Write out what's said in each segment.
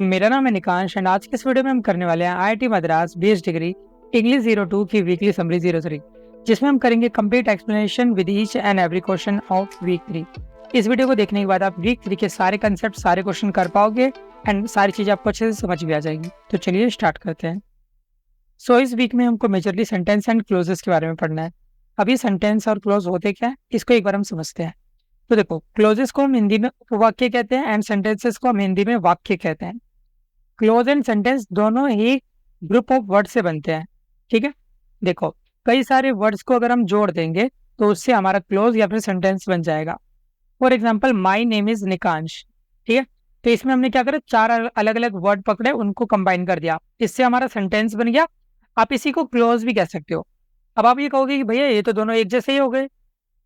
मेरा नाम है निकांश एंड आज के इस वीडियो में हम करने वाले हैं IIT Madras BS degree English 02 की वीकली समरी 03, जिसमें हम करेंगे complete explanation with each and every question of week 3। इस वीडियो को देखने के बाद आप वीक 3 के सारे कंसेप्ट, सारे क्वेश्चन कर पाओगे एंड सारी चीजें आपको अच्छे से समझ भी आ जाएंगी। तो चलिए स्टार्ट करते हैं। इस वीक में हमको मेजरली सेंटेंस एंड क्लोजेस के बारे में पढ़ना है। अभी सेंटेंस और क्लोज होते क्या है, इसको एक बार हम समझते हैं। तो देखो, क्लोजेस को हम हिंदी में उपवाक्य कहते हैं एंड सेंटेंसेस को हम हिंदी में वाक्य कहते हैं। क्लोज एंड सेंटेंस दोनों ही ग्रुप ऑफ वर्ड से बनते हैं। ठीक है, देखो कई सारे वर्ड्स को अगर हम जोड़ देंगे तो उससे हमारा क्लोज या फिर सेंटेंस बन जाएगा। For example, my name is Nikansh. ठीक है, तो इसमें हमने क्या करा, चार अलग अलग वर्ड पकड़े, उनको कंबाइन कर दिया, इससे हमारा सेंटेंस बन गया। आप इसी को क्लोज भी कह सकते हो। अब आप ये कहोगे कि भैया ये तो दोनों एक जैसे ही हो गए,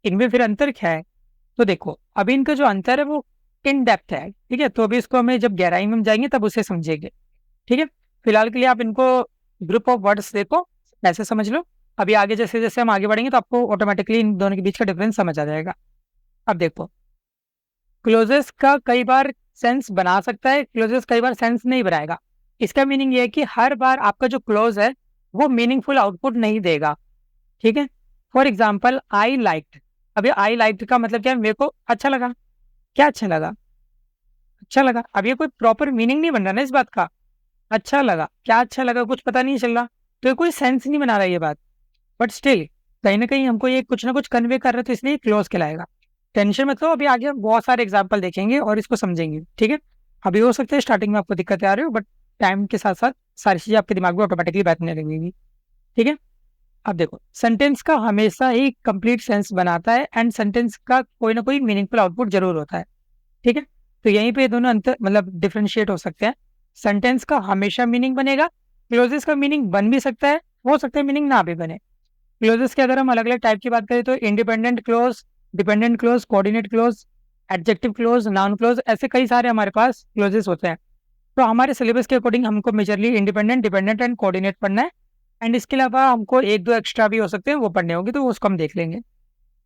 इनमें फिर अंतर क्या है? तो देखो, अभी इनका जो अंतर है वो इन डेप्थ है। ठीक है, तो अभी इसको हमें जब गहराई में हम जाएंगे तब उसे समझेंगे। ठीक है, फिलहाल के लिए आप इनको ग्रुप ऑफ वर्ड्स देखो, ऐसे समझ लो। अभी आगे जैसे जैसे हम आगे बढ़ेंगे तो आपको ऑटोमेटिकली इन दोनों के बीच का डिफरेंस समझ आ जाएगा। अब देखो, क्लोजेस का कई बार सेंस बना सकता है, क्लोजेस कई बार सेंस नहीं बनाएगा। इसका मीनिंग ये है कि हर बार आपका जो क्लोज है वो मीनिंगफुल आउटपुट नहीं देगा। ठीक है, फॉर एग्जाम्पल, आई लाइक्ड। अभी आई लाइक्ड का मतलब क्या है? मेरे को अच्छा लगा। क्या अच्छा लगा? अच्छा लगा। अब ये कोई प्रॉपर मीनिंग नहीं बन रहा ना इस बात का। अच्छा लगा, क्या अच्छा लगा, कुछ पता नहीं चल रहा, तो ये कोई सेंस नहीं बना रहा ये बात। बट स्टिल कहीं ना कहीं हमको ये कुछ ना कुछ कन्वे कर रहे, तो इसलिए क्लोज कहलाएगा। टेंशन मत लो, अभी आगे हम बहुत सारे एग्जाम्पल देखेंगे और इसको समझेंगे। ठीक है, अभी हो सकता है स्टार्टिंग में आपको दिक्कतें आ रही हो, बट टाइम के साथ साथ सारी चीजें आपके दिमाग में ऑटोमेटिकली बैठने लगेंगी। ठीक है, अब देखो, सेंटेंस का हमेशा ही कंप्लीट सेंस बनाता है एंड सेंटेंस का कोई ना कोई मीनिंगफुल आउटपुट जरूर होता है। ठीक है, तो यहीं पे दोनों अंतर मतलब डिफ्रेंशिएट हो सकते हैं। सेंटेंस का हमेशा मीनिंग बनेगा, क्लोजेस का मीनिंग बन भी सकता है, हो सकता है मीनिंग ना भी बने। क्लोजेस के अगर हम अलग अलग टाइप की बात करें तो independent clause, dependent clause, coordinate close, adjective close, noun close, ऐसे कई सारे हमारे पास क्लोजेस होते हैं। तो हमारे सिलेबस के अकॉर्डिंग हमको majorly independent, dependent and coordinate पढ़ना है एंड इसके अलावा हमको एक दो एक्स्ट्रा भी हो सकते हैं, वो पढ़ने होंगे, तो उसको हम देख लेंगे।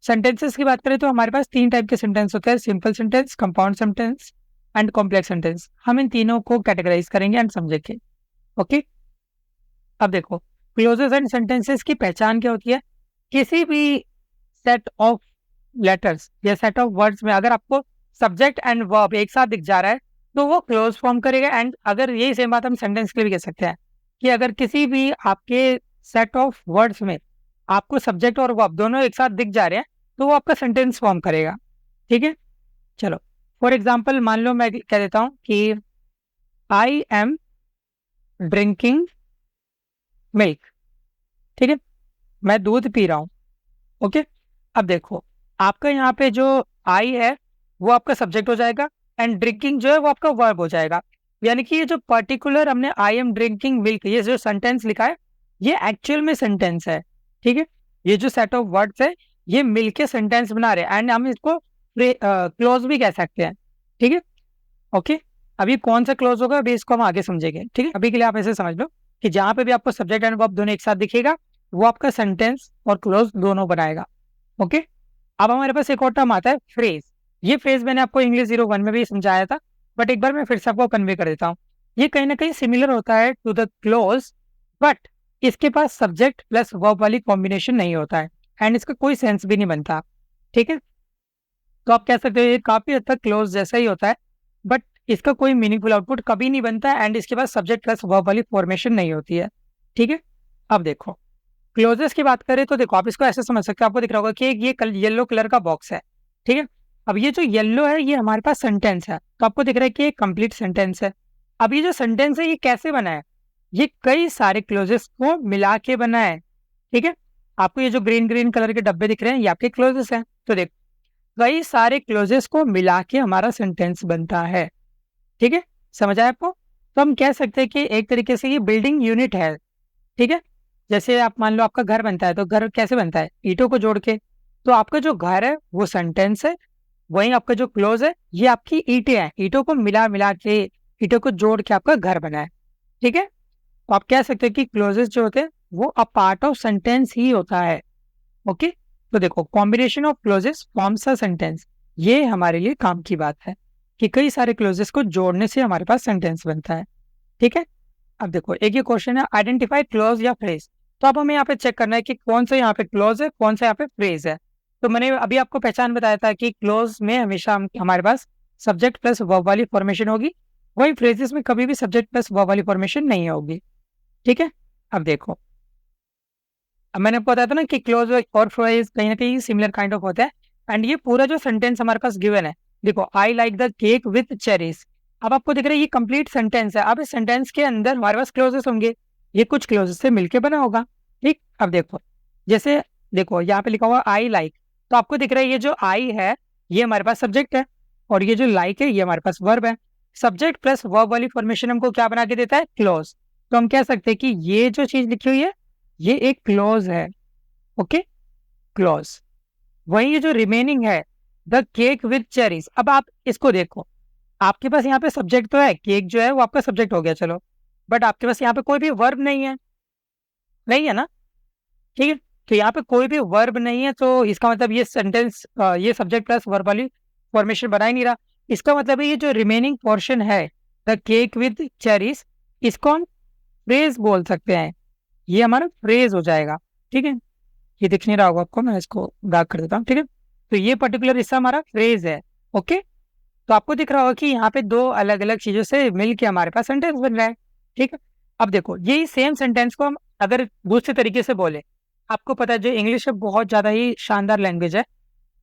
सेंटेंसेस की बात करें तो हमारे पास तीन टाइप के सेंटेंस होते हैं, simple sentence, compound sentence and complex sentence. हम इन तीनों को कैटेगराइज करेंगे एंड समझेंगे। ओके, अब देखो, क्लोजेस एंड सेंटेंसेस की पहचान क्या होती है? किसी भी सेट ऑफ लेटर्स या सेट ऑफ वर्ड्स में अगर आपको सब्जेक्ट एंड वर्ब एक साथ दिख जा रहा है तो वो क्लोज फॉर्म करेगा। एंड अगर यही सेम बात हम सेंटेंस के लिए भी कह सकते हैं कि अगर किसी भी आपके सेट ऑफ वर्ड्स में आपको सब्जेक्ट और वर्ब दोनों एक साथ दिख जा रहे हैं तो वो आपका सेंटेंस फॉर्म करेगा। ठीक है, चलो फॉर एग्जाम्पल मान लो मैं कह देता हूं कि आई एम ड्रिंकिंग मिल्क। ठीक है, मैं दूध पी रहा हूँ। ओके, अब देखो, आपका यहाँ पे जो आई है वो आपका सब्जेक्ट हो जाएगा एंड ड्रिंकिंग जो है वो आपका वर्ब हो जाएगा। यानी कि ये जो पर्टिकुलर हमने आई एम ड्रिंकिंग मिल्क ये जो सेंटेंस लिखा है ये एक्चुअल में सेंटेंस है। ठीक है, ये जो सेट ऑफ वर्ड्स है ये मिलके सेंटेंस बना रहे हैं एंड हम इसको क्लोज भी कह सकते हैं। ठीक है, ओके, अभी कौन सा क्लोज होगा अभी इसको हम आगे समझेंगे। ठीक है, अभी के लिए आप ऐसे समझ लो कि जहां पे भी आपको सब्जेक्ट एंड वर्ब दोनों एक साथ दिखेगा वो आपका सेंटेंस और क्लोज दोनों बनाएगा। ओके, अब हमारे पास एक और टर्म आता है फ्रेज। ये फ्रेज मैंने आपको इंग्लिश 01 में भी समझाया था, बट एक बार मैं फिर से आपको कन्वे कर देता हूँ। ये कहीं ना कहीं सिमिलर होता है टू द क्लोज, बट इसके पास सब्जेक्ट प्लस वर्ब वाली कॉम्बिनेशन नहीं होता है एंड इसका कोई सेंस भी नहीं बनता। ठीक है, तो आप कह सकते हो ये काफी हद तक क्लोज जैसा ही होता है, बट इसका कोई मीनिंगफुल आउटपुट कभी नहीं बनता है एंड इसके पास सब्जेक्ट प्लस वर्ब वाली फॉर्मेशन नहीं होती है। ठीक है, अब देखो, क्लोजेस की बात करें तो देखो आप इसको ऐसे समझ सकते हो, आपको दिख रहा होगा कि ये येलो कलर का बॉक्स है। ठीक है, अब ये जो येलो है ये हमारे पास सेंटेंस है, तो आपको दिख रहा है कि ये कंप्लीट सेंटेंस है। अब ये जो सेंटेंस है ये कैसे बना है? ये कई सारे क्लोजेस को मिला के बना है। ठीक है, आपको ये जो ग्रीन ग्रीन कलर के डब्बे दिख रहे हैं ये आपके क्लोजेस हैं। तो देखो, कई सारे क्लोजेस को मिला के हमारा सेंटेंस बनता है। ठीक है, समझ आया आपको? तो हम कह सकते हैं कि एक तरीके से ये बिल्डिंग यूनिट है। ठीक है, जैसे आप मान लो आपका घर बनता है तो घर कैसे बनता है? ईंटों को जोड़ के। तो आपका जो घर है वो सेंटेंस है, वहीं आपका जो क्लोज है ये आपकी ईंटें हैं, ईंटों को मिला मिला के, ईंटों को जोड़ के आपका घर बना है। ठीक है, तो आप कह सकते हैं कि क्लोजेस जो होते हैं वो अ पार्ट ऑफ सेंटेंस ही होता है। ओके, तो देखो, combination of clauses forms a sentence, ये हमारे लिए काम की बात है कि कई सारे क्लोजेस को जोड़ने से हमारे पास सेंटेंस बनता है। ठीक है, अब देखो एक ये क्वेश्चन है, आइडेंटिफाई क्लोज या फ्रेज। तो अब हमें यहाँ पे चेक करना है कि कौन सा यहाँ पे क्लोज है, कौन सा यहाँ पे फ्रेज है। तो मैंने अभी आपको पहचान बताया था कि क्लोज में हमेशा हमारे पास सब्जेक्ट प्लस वर्ब वाली फॉर्मेशन होगी, वही फ्रेजेस में कभी भी सब्जेक्ट प्लस वर्ब वाली फॉर्मेशन नहीं होगी। ठीक है, अब देखो, अब मैंने आपको बताया था ना कि क्लोज और फ्रेज कहीं ना कहीं सिमिलर काइंड ऑफ होता है। एंड ये पूरा जो सेंटेंस हमारे पास गिवन है, देखो I like the cake with cherries. अब आपको दिख रहा है ये कंप्लीट सेंटेंस है। अब इस सेंटेंस के अंदर हमारे पास क्लोजेस होंगे, ये कुछ क्लोजेस से मिलके बना होगा। ठीक, अब देखो, जैसे देखो यहाँ पे लिखा हुआ आई लाइक, तो आपको दिख रहा है ये जो आई है ये हमारे पास सब्जेक्ट है, और ये जो लाइक है ये हमारे पास वर्ब है। सब्जेक्ट प्लस वर्ब वाली फॉर्मेशन हमको क्या बना के देता है, क्लोज। तो हम कह सकते हैं कि ये जो चीज लिखी हुई है ये एक क्लोज है। Okay, close. वही ये जो रिमेनिंग है, द केक विथ चेरीज। अब आप इसको देखो, आपके पास यहाँ पे सब्जेक्ट तो है, केक जो है वो आपका सब्जेक्ट हो गया, चलो, बट आपके पास यहाँ पे कोई भी वर्ब नहीं है, नहीं है ना। ठीक है, तो यहाँ पे कोई भी वर्ब नहीं है, तो इसका मतलब ये सेंटेंस ये सब्जेक्ट प्लस वर्ब वाली फॉर्मेशन बना ही नहीं रहा। इसका मतलब है ये जो रिमेनिंग पोर्शन है, द केक विथ चेरीज, इसको हम फ्रेज बोल सकते हैं, ये हमारा फ्रेज हो जाएगा। ठीक है, ये दिख नहीं रहा होगा आपको, मैं इसको डार्क कर देता हूँ। ठीक है, तो ये पर्टिकुलर हिस्सा हमारा फ्रेज है। ओके, तो आपको दिख रहा होगा कि यहाँ पे दो अलग अलग चीजों से मिलके हमारे पास सेंटेंस बन रहा है। ठीक है, अब देखो यही सेम सेंटेंस को हम अगर दूसरे तरीके से बोले, आपको पता है जो इंग्लिश है बहुत ज्यादा ही शानदार लैंग्वेज है,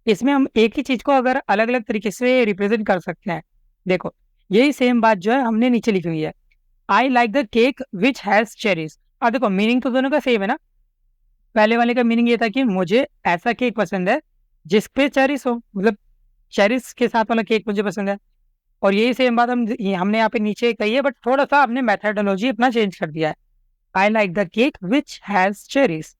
इसमें हम एक ही चीज को अगर अलग अलग तरीके से रिप्रेजेंट कर सकते हैं। देखो यही सेम बात जो है हमने नीचे लिखी हुई है, I like the cake which has cherries. अब देखो मीनिंग तो दोनों का सेम है ना। पहले वाले का मीनिंग ये था कि मुझे ऐसा केक पसंद है जिस पे चेरीज हो, मतलब चेरीज के साथ वाला केक मुझे पसंद है। और यही सेम बात हमने यहाँ पे नीचे कही है, बट थोड़ा सा हमने मेथडोलॉजी अपना चेंज कर दिया है। I like the cake which has cherries.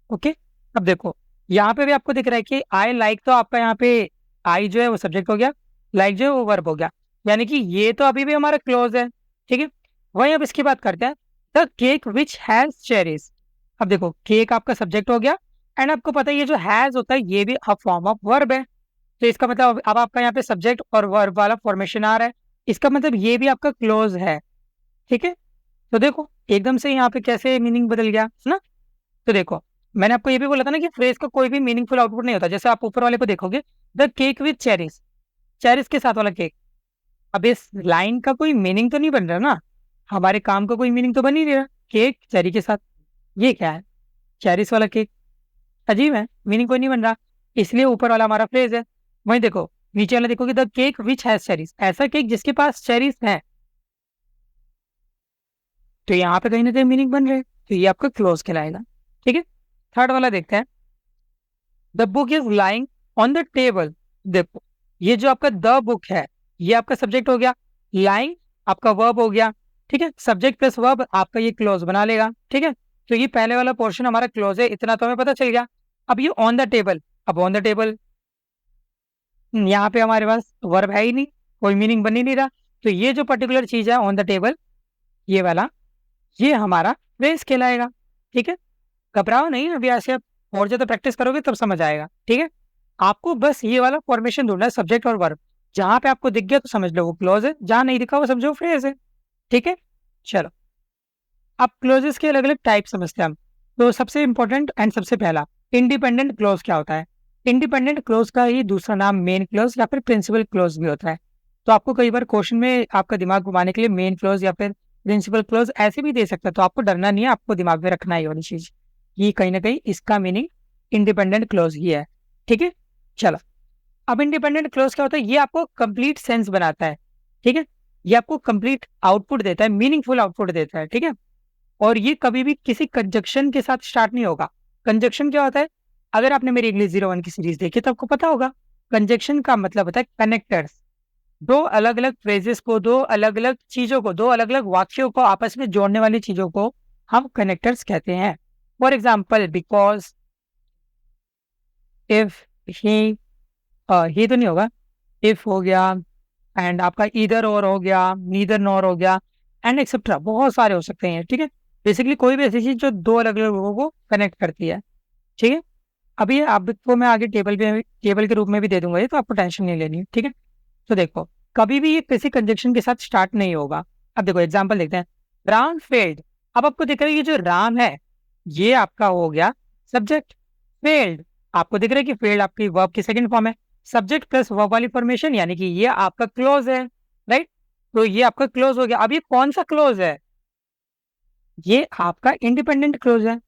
Okay, अब देखो यहाँ पे भी आपको दिख रहा है कि आई लाइक तो आपका यहाँ पे आई जो है वो सब्जेक्ट हो गया, लाइक जो है वो वर्ब हो गया, यानी कि ये तो अभी भी हमारा क्लोज है। ठीक है, वही अब इसकी बात करते हैं, the cake which has cherries. अब देखो केक आपका सब्जेक्ट हो गया, एंड आपको पता है ये जो हैज होता है ये भी अ फॉर्म ऑफ वर्ब है। तो इसका मतलब अब आपका यहाँ पे सब्जेक्ट और वर्ब वाला फॉर्मेशन आ रहा है, इसका मतलब ये भी आपका क्लोज है। ठीक है, तो देखो एकदम से यहाँ पे कैसे मीनिंग बदल गया है ना। तो देखो मैंने आपको ये भी बोला था ना कि फ्रेज का कोई भी मीनिंगफुल आउटपुट नहीं होता। जैसे आप ऊपर वाले को देखोगे, the cake with cherries, cherries के साथ वाला केक। अब इस लाइन का कोई मीनिंग तो नहीं बन रहा ना, हमारे काम का कोई मीनिंग तो बन ही नहीं रहा, केक चेरी के साथ, ये क्या है, चेरीज वाला केक, अजीब है, मीनिंग कोई नहीं बन रहा, इसलिए ऊपर वाला हमारा फ्रेज है। वहीं देखो नीचे वाला देखोगे, the cake which has cherries, ऐसा केक जिसके पास चेरीज है, तो यहाँ पे कहीं ना कहीं मीनिंग बन रहे हैं, तो ये आपका क्लोज कहलाएगा। ठीक है, थर्ड वाला देखते हैं, the book is lying on the table. देखो ये जो आपका द बुक है ये आपका सब्जेक्ट हो गया, लाइंग आपका वर्ब हो गया। ठीक है, सब्जेक्ट प्लस वर्ब आपका ये क्लोज बना लेगा। ठीक है, तो ये पहले वाला पोर्शन हमारा क्लोज है, इतना तो हमें पता चल गया। अब ये ऑन द टेबल, अब ऑन द टेबल यहाँ पे हमारे पास वर्ब है ही नहीं, कोई मीनिंग बन ही नहीं रहा, तो ये जो पर्टिकुलर चीज है ऑन द टेबल, ये वाला, ये हमारा फ्रेज कहलाएगा। ठीक है, घबराओ नहीं, अभी ऐसे आप और ज्यादा प्रैक्टिस करोगे तब समझ आएगा। ठीक है, आपको बस ये वाला फॉर्मेशन ढूंढना है, सब्जेक्ट और वर्ब, जहां पे आपको दिख गया तो समझ लो वो क्लोज है, जहां नहीं दिखा वो समझो फ्रेज है। ठीक है, चलो अब क्लोजेस के अलग अलग टाइप समझते हैं हम। तो सबसे इंपॉर्टेंट एंड सबसे पहला, इंडिपेंडेंट क्लोज क्या होता है। इंडिपेंडेंट क्लोज का ही दूसरा नाम मेन क्लोज या फिर प्रिंसिपल क्लोज भी होता है। तो आपको कई बार क्वेश्चन में आपका दिमाग घुमाने के लिए मेन क्लोज या फिर प्रिंसिपल क्लोज ऐसे भी दे सकता है, तो आपको डरना नहीं है, आपको दिमाग में रखना है ये वाली चीज, ये कहीं ना कहीं इसका मीनिंग इंडिपेंडेंट क्लोज ही है। ठीक है, चलो अब इंडिपेंडेंट क्लोज क्या होता है, ये आपको कंप्लीट सेंस बनाता है। ठीक है, ये आपको कंप्लीट आउटपुट देता है, मीनिंगफुल आउटपुट देता है। ठीक है, और ये कभी भी किसी कंजक्शन के साथ स्टार्ट नहीं होगा। कंजक्शन क्या होता है, अगर आपने मेरी इंग्लिश 01 की सीरीज देखी तो आपको पता होगा, कंजक्शन का मतलब होता है कनेक्टर्स। दो अलग अलग फ्रेजेस को, दो अलग अलग चीजों को, दो अलग अलग वाक्यों को आपस में जोड़ने वाली चीजों को हम कनेक्टर्स कहते हैं। फॉर एग्जाम्पल बिकॉज, इफ, ही तो नहीं होगा, इफ हो गया, एंड आपका ईदर और हो गया, नीदर नॉर हो गया, एंड एक्सेट्रा, बहुत सारे हो सकते हैं। ठीक है, बेसिकली कोई भी ऐसी चीज जो दो अलग अलग लोगों को कनेक्ट करती है। ठीक है, अभी आपको मैं आगे टेबल के रूप में भी दे दूंगा ये, तो आपको टेंशन नहीं लेनी। ठीक है, तो देखो कभी भी ये किसी कंजक्शन के साथ स्टार्ट नहीं होगा। अब देखो एग्जांपल देखते हैं, राम फेल्ड। अब आपको दिख रहा है ये जो राम है ये आपका हो गया सब्जेक्ट, फेल्ड आपको दिख रहा है कि फेल्ड आपकी वर्ब की सेकंड फॉर्म है, सब्जेक्ट प्लस वर्ब वाली फॉर्मेशन, यानी कि ये आपका क्लोज है, राइट। तो ये आपका क्लोज हो गया। अब ये कौन सा क्लोज है? ये आपका इंडिपेंडेंट क्लोज है।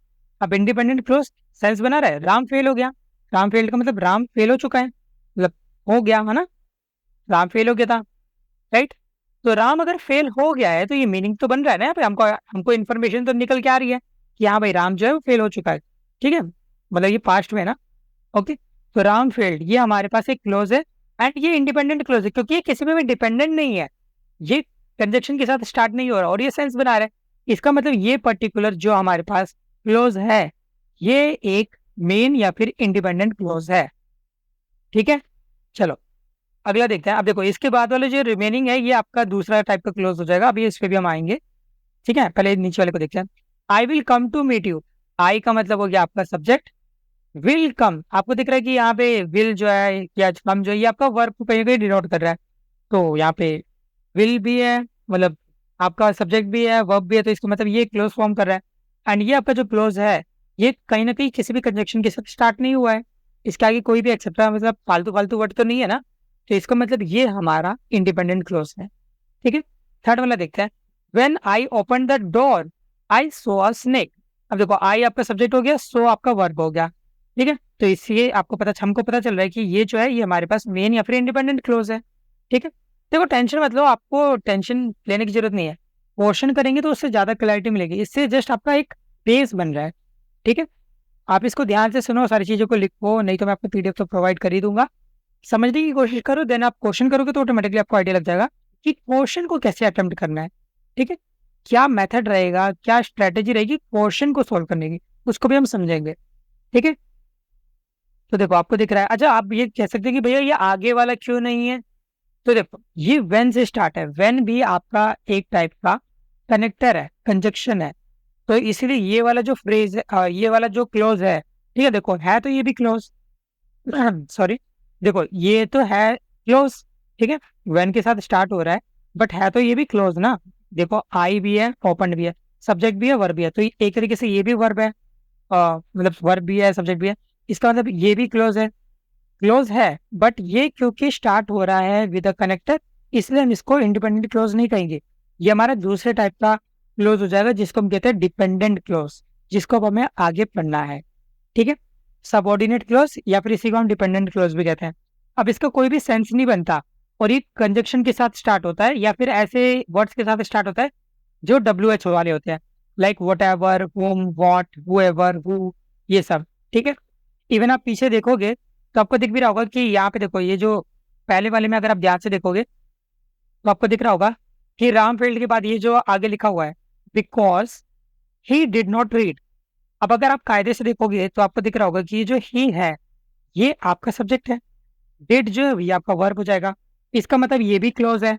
अब इंडिपेंडेंट क्लोज सेंस बना रहा है, राम फेल हो गया, राम फेल का मतलब राम फेल हो चुका है, मतलब हो गया है ना, राम फेल हो गया था, राइट। तो राम अगर फेल हो गया है तो ये मीनिंग तो बन रहा है ना यहाँ पे, हमको हमको इन्फॉर्मेशन तो निकल के आ रही है कि हाँ भाई राम जो है वो फेल हो चुका है, ठीक है, मतलब ये पास्ट में है ना। ओके, तो राम फेल्ड ये हमारे पास एक क्लोज है, एंड ये इंडिपेंडेंट क्लोज है क्योंकि ये किसी में भी डिपेंडेंट नहीं है, ये कंजक्शन के साथ स्टार्ट नहीं हो रहा और ये सेंस बना रहा है। इसका मतलब ये पर्टिकुलर जो हमारे पास क्लोज है ये एक मेन या फिर इंडिपेंडेंट क्लोज है, ठीक है। चलो अगला देखते हैं। अब देखो इसके बाद वाले जो रिमेनिंग है ये आपका दूसरा टाइप का क्लोज हो जाएगा, अभी इस पे भी हम आएंगे, ठीक है। पहले नीचे वाले को देखते हैं, I will come to meet you. I का मतलब हो गया आपका सब्जेक्ट, विल कम आपको दिख रहा है कि यहाँ पे विल जो है या कम जो है ये आपका वर्ब को कहीं कहीं डिनोट कर रहा है, तो यहाँ पे विल भी है, मतलब आपका सब्जेक्ट भी है वर्ब भी है, तो इसका मतलब ये क्लोज फॉर्म कर रहा है। एंड ये आपका जो क्लोज है ये कहीं ना कहीं किसी भी कंजक्शन के साथ स्टार्ट नहीं हुआ है, इसके आगे कोई भी एक्सेप्ट मतलब फालतू फालतू वर्ड तो नहीं है ना, तो इसका मतलब ये हमारा इंडिपेंडेंट क्लोज है, ठीक है। थर्ड वाला देखते हैं, when I open the door I so a snake. अब देखो आई आपका सब्जेक्ट हो गया, सो आपका वर्ब हो गया, ठीक है। तो इसलिए आपको पता हमको पता चल रहा है कि ये जो है ये हमारे पास मेन या फिर इंडिपेंडेंट क्लोज है, ठीक है। देखो टेंशन मतलब आपको टेंशन लेने की जरूरत नहीं है, क्वेश्चन करेंगे तो उससे ज्यादा क्लैरिटी मिलेगी, इससे जस्ट आपका एक बेस बन रहा है, ठीक है। आप इसको ध्यान से सुनो, सारी चीजों को लिखो, नहीं तो मैं आपको पीडीएफ तो प्रोवाइड कर ही दूंगा, समझने की कोशिश करो, देन आप क्वेश्चन करोगे तो ऑटोमेटिकली आपको आइडिया लग जाएगा कि क्वेश्चन को कैसे अटेम्प्ट करना है, ठीक है। क्या मेथड रहेगा, क्या स्ट्रेटेजी रहेगी क्वेश्चन को सोल्व करने की, उसको भी हम समझेंगे, ठीक है। तो देखो आपको दिख रहा है, अच्छा आप ये कह सकते हैं कि भैया ये आगे वाला क्यों नहीं है, तो देखो ये वेन से स्टार्ट है, वेन भी आपका एक टाइप का कनेक्टर है, कंजक्शन है, तो इसीलिए ये वाला जो फ्रेज है ये वाला जो क्लोज है, ठीक है, देखो है तो ये भी क्लोज सॉरी, देखो ये तो है क्लोज, ठीक है, वेन के साथ स्टार्ट हो रहा है, बट है तो ये भी क्लोज ना, देखो आई भी है ओपन भी है, सब्जेक्ट भी है वर्ब भी है, तो एक तरीके से ये भी वर्ब है, मतलब वर्ब भी है सब्जेक्ट भी है, इसका मतलब ये भी क्लोज है, बट ये क्योंकि स्टार्ट हो रहा है विद अ कनेक्टर इसलिए हम इसको इंडिपेंडेंट क्लोज नहीं कहेंगे, ये हमारा दूसरे टाइप का क्लोज हो जाएगा जिसको हम कहते हैं डिपेंडेंट क्लोज, जिसको अब हमें आगे पढ़ना है, ठीक है। सबऑर्डिनेट क्लोज या फिर इसी को हम डिपेंडेंट क्लोज भी कहते हैं। अब इसका कोई भी सेंस नहीं बनता और ये कंजक्शन के साथ स्टार्ट होता है या फिर ऐसे वर्ड्स के साथ स्टार्ट होता है जो WH वाले होते हैं, like whatever, whom, what, whoever, who, ये सब, ठीक है। इवन आप पीछे देखोगे तो आपको दिख भी रहा होगा कि यहाँ पे देखो ये जो पहले वाले में अगर आप ध्यान से देखोगे तो आपको दिख रहा होगा कि रामफील्ड के बाद ये जो आगे लिखा हुआ है because he did not read. अब अगर आप कायदे से देखोगे तो आपको दिख रहा होगा कि ये जो ही है ये आपका सब्जेक्ट है, डिड जो है ये आपका वर्ब हो जाएगा, इसका मतलब ये भी क्लोज है,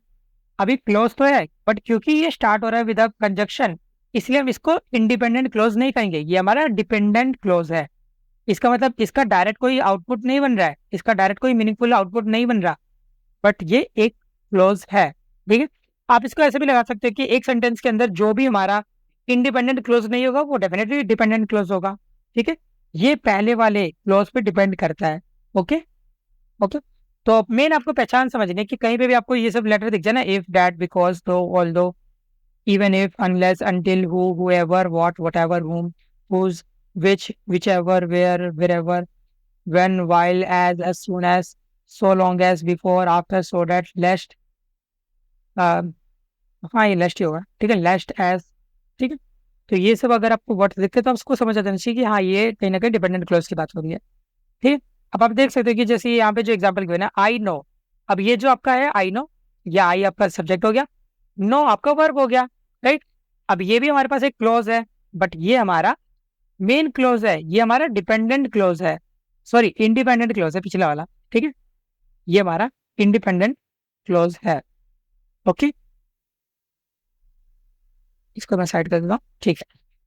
अभी क्लोज तो है बट क्योंकि ये स्टार्ट हो रहा है विद कंजक्शन इसलिए हम इसको इंडिपेंडेंट क्लोज नहीं कहेंगे, ये हमारा डिपेंडेंट क्लोज है। इसका मतलब इसका डायरेक्ट कोई आउटपुट नहीं बन रहा है, इसका डायरेक्ट कोई मीनिंगफुल आउटपुट नहीं बन रहा, बट ये एक क्लोज है, ठीक है। आप इसको ऐसे भी लगा सकते हैं कि एक सेंटेंस के अंदर जो भी हमारा इंडिपेंडेंट क्लोज नहीं होगा वो डेफिनेटली डिपेंडेंट क्लोज होगा, ठीक है। ये पहले वाले क्लोज पे डिपेंड करता है, ओके ओके। तो मेन आपको पहचान समझनी कि कहीं पे भी आपको ये सब लेटर दिख जाए ना, इफ, दैट, बिकॉज, दो, although, even if, unless, until, who, whoever, what, whatever, whom, whose, which, whichever, where, wherever, when, while, as soon as, so long as, before, after, so that, lest, हाँ ये लेस्ट ही होगा, ठीक है, लेस्ट as, ठीक है। तो ये सब अगर आपको वर्ड दिखते हैं तो आप उसको समझ जाना चाहिए कि हाँ ये कहीं ना कहीं डिपेंडेंट क्लोज की बात हो रही है, ठीक है। अब आप देख सकते हैं कि जैसे यहाँ पे जो एग्जाम्पल गिवन है आई नो, अब ये जो आपका है आई नो, या आई आपका सब्जेक्ट हो गया, नो आपका वर्ब हो गया, राइट। अब ये भी हमारे पास एक क्लोज है बट ये हमारा मेन क्लोज है, ये हमारा डिपेंडेंट क्लोज है, सॉरी इंडिपेंडेंट क्लोज है पिछला वाला, ठीक है, ये हमारा इंडिपेंडेंट क्लोज है, ओके। इसको मैं साइड कर देता हूँ, ठीक है।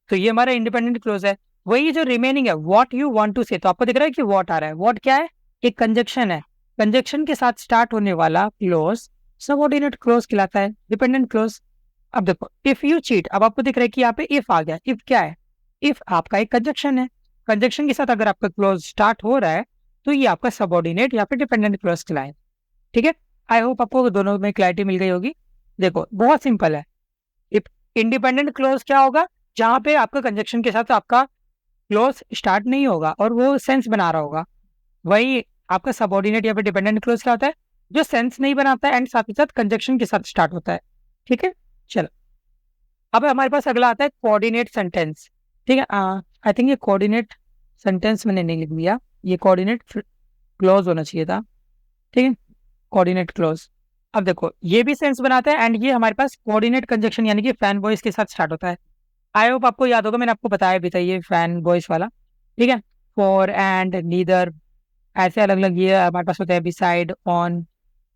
तो ये हमारा इंडिपेंडेंट क्लोज है। वही जो रिमेनिंग है व्हाट यू वांट टू से, तो आपको दिख रहा है कि व्हाट आ रहा है, व्हाट क्या है, एक कंजक्शन है, कंजक्शन के साथ स्टार्ट होने वाला क्लोज सबऑर्डिनेट क्लोज कहलाता है, डिपेंडेंट क्लोज। अब देखो इफ यू चीट, अब आपको दिख रहा है कि यहाँ पे इफ आ गया। इफ क्या है? इफ आपका एक कंजक्शन है, कंजक्शन के साथ अगर आपका क्लोज स्टार्ट हो रहा है तो ये आपका सबऑर्डिनेट या फिर डिपेंडेंट क्लोज कहलाए। ठीक है, आई होप आपको दोनों में क्लैरिटी मिल गई होगी। देखो बहुत सिंपल है। इफ इंडिपेंडेंट क्लोज क्या होगा? जहां पे आपका कंजक्शन के साथ आपका क्लोज स्टार्ट नहीं होगा और वो सेंस बना रहा होगा। वही आपका सबऑर्डिनेट या फिर डिपेंडेंट क्लोज क्या होता है? जो सेंस नहीं बनाता है एंड साथ ही साथ कंजक्शन के साथ स्टार्ट होता है। ठीक है, चलो अब हमारे पास अगला आता है कोऑर्डिनेट सेंटेंस। ठीक है, आई थिंक ये कोऑर्डिनेट सेंटेंस मैंने नहीं लिख दिया, ये कोऑर्डिनेट क्लोज होना चाहिए था। ठीक है, कोऑर्डिनेट क्लोज। अब देखो ये भी सेंस बनाता है एंड ये हमारे पास कोऑर्डिनेट कंजक्शन यानी कि फैन वॉइस के साथ स्टार्ट होता है। आई होप आपको याद होगा, मैंने आपको बताया भी था ये फैन वॉइस वाला। ठीक है, फॉर एंड नीदर ऐसे अलग अलग ये हमारे पास होते हैं, बिसाइड, ऑन,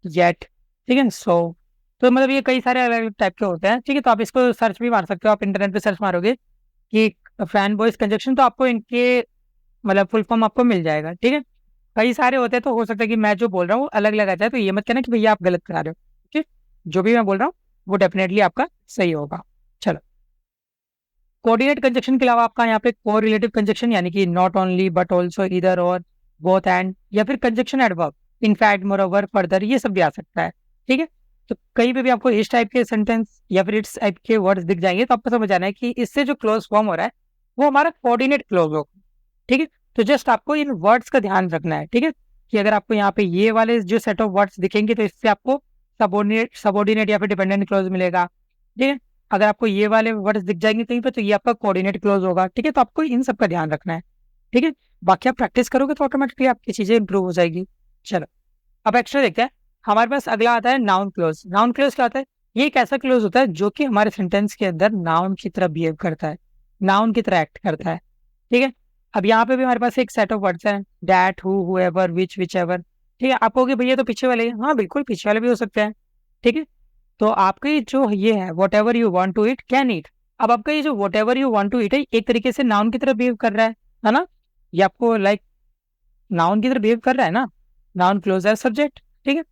येट। ठीक है, सो तो मतलब ये कई सारे अलग अलग टाइप के होते हैं। ठीक है, तो आप इसको सर्च भी मार सकते हो, आप इंटरनेट पे सर्च मारोगे कि फैन वॉइस कंजक्शन, तो आपको इनके मतलब फुल फॉर्म आपको मिल जाएगा। ठीक है, कई सारे होते हैं तो हो सकता है कि मैं जो बोल रहा हूँ अलग अलग आ जाए, तो ये मत कहना कि भैया आप गलत करा रहे हो। ठीक है, जो भी मैं बोल रहा हूँ वो डेफिनेटली आपका सही होगा। चलो, कोऑर्डिनेट कंजक्शन के अलावा आपका यहाँ पे को रिलेटिव कंजक्शन यानी कि नॉट ओनली बट ऑल्सो, इधर और, बोथ एंड, या फिर conjunction adverb, in fact, moreover, further, ये सब भी आ सकता है। ठीक है, तो कहीं पे भी आपको इस टाइप के सेंटेंस या फिर इस टाइप के वर्ड्स दिख जाएंगे तो आपको समझ आना है कि इससे जो क्लोज फॉर्म हो रहा है वो हमारा कोऑर्डिनेट क्लोज होगा। ठीक है, तो जस्ट आपको इन वर्ड्स का ध्यान रखना है। ठीक है, कि अगर आपको यहाँ पे ये वाले जो सेट ऑफ वर्ड्स दिखेंगे तो इससे आपको सबऑर्डिनेट या फिर डिपेंडेंट क्लोज मिलेगा। ठीक है, अगर आपको ये वाले वर्ड्स दिख जाएंगे कहीं पे तो ये आपका कोऑर्डिनेट क्लोज होगा। ठीक है, तो आपको इन सब का ध्यान रखना है। ठीक है, बाकी आप प्रैक्टिस करोगे तो ऑटोमेटिकली आपकी चीजें इंप्रूव हो जाएगी। चलो अब एक्स्ट्रा देखते हैं। हमारे पास अगला आता है नाउन क्लोज। नाउन क्लोज क्या आता है? ये एक ऐसा क्लोज होता है जो कि हमारे सेंटेंस के अंदर नाउन की तरह बिहेव करता है, नाउन की तरह एक्ट करता है। ठीक है, अब यहाँ पे भी हमारे पास एक सेट ऑफ वर्ड्स हैं, that, who, whoever, whichever. ठीक है, आप कहोगे भैया तो पीछे वाले हैं। हाँ बिल्कुल, पीछे वाले भी हो सकते हैं। ठीक है, तो आपकी जो ये है whatever you want to eat can eat. अब आपका ये जो whatever you want to eat है एक तरीके से नाउन की तरह बिहेव कर रहा है ना? ये आपको लाइक नाउन की तरह बिहेव कर रहा है ना, नाउन क्लोज है सब्जेक्ट। ठीक है,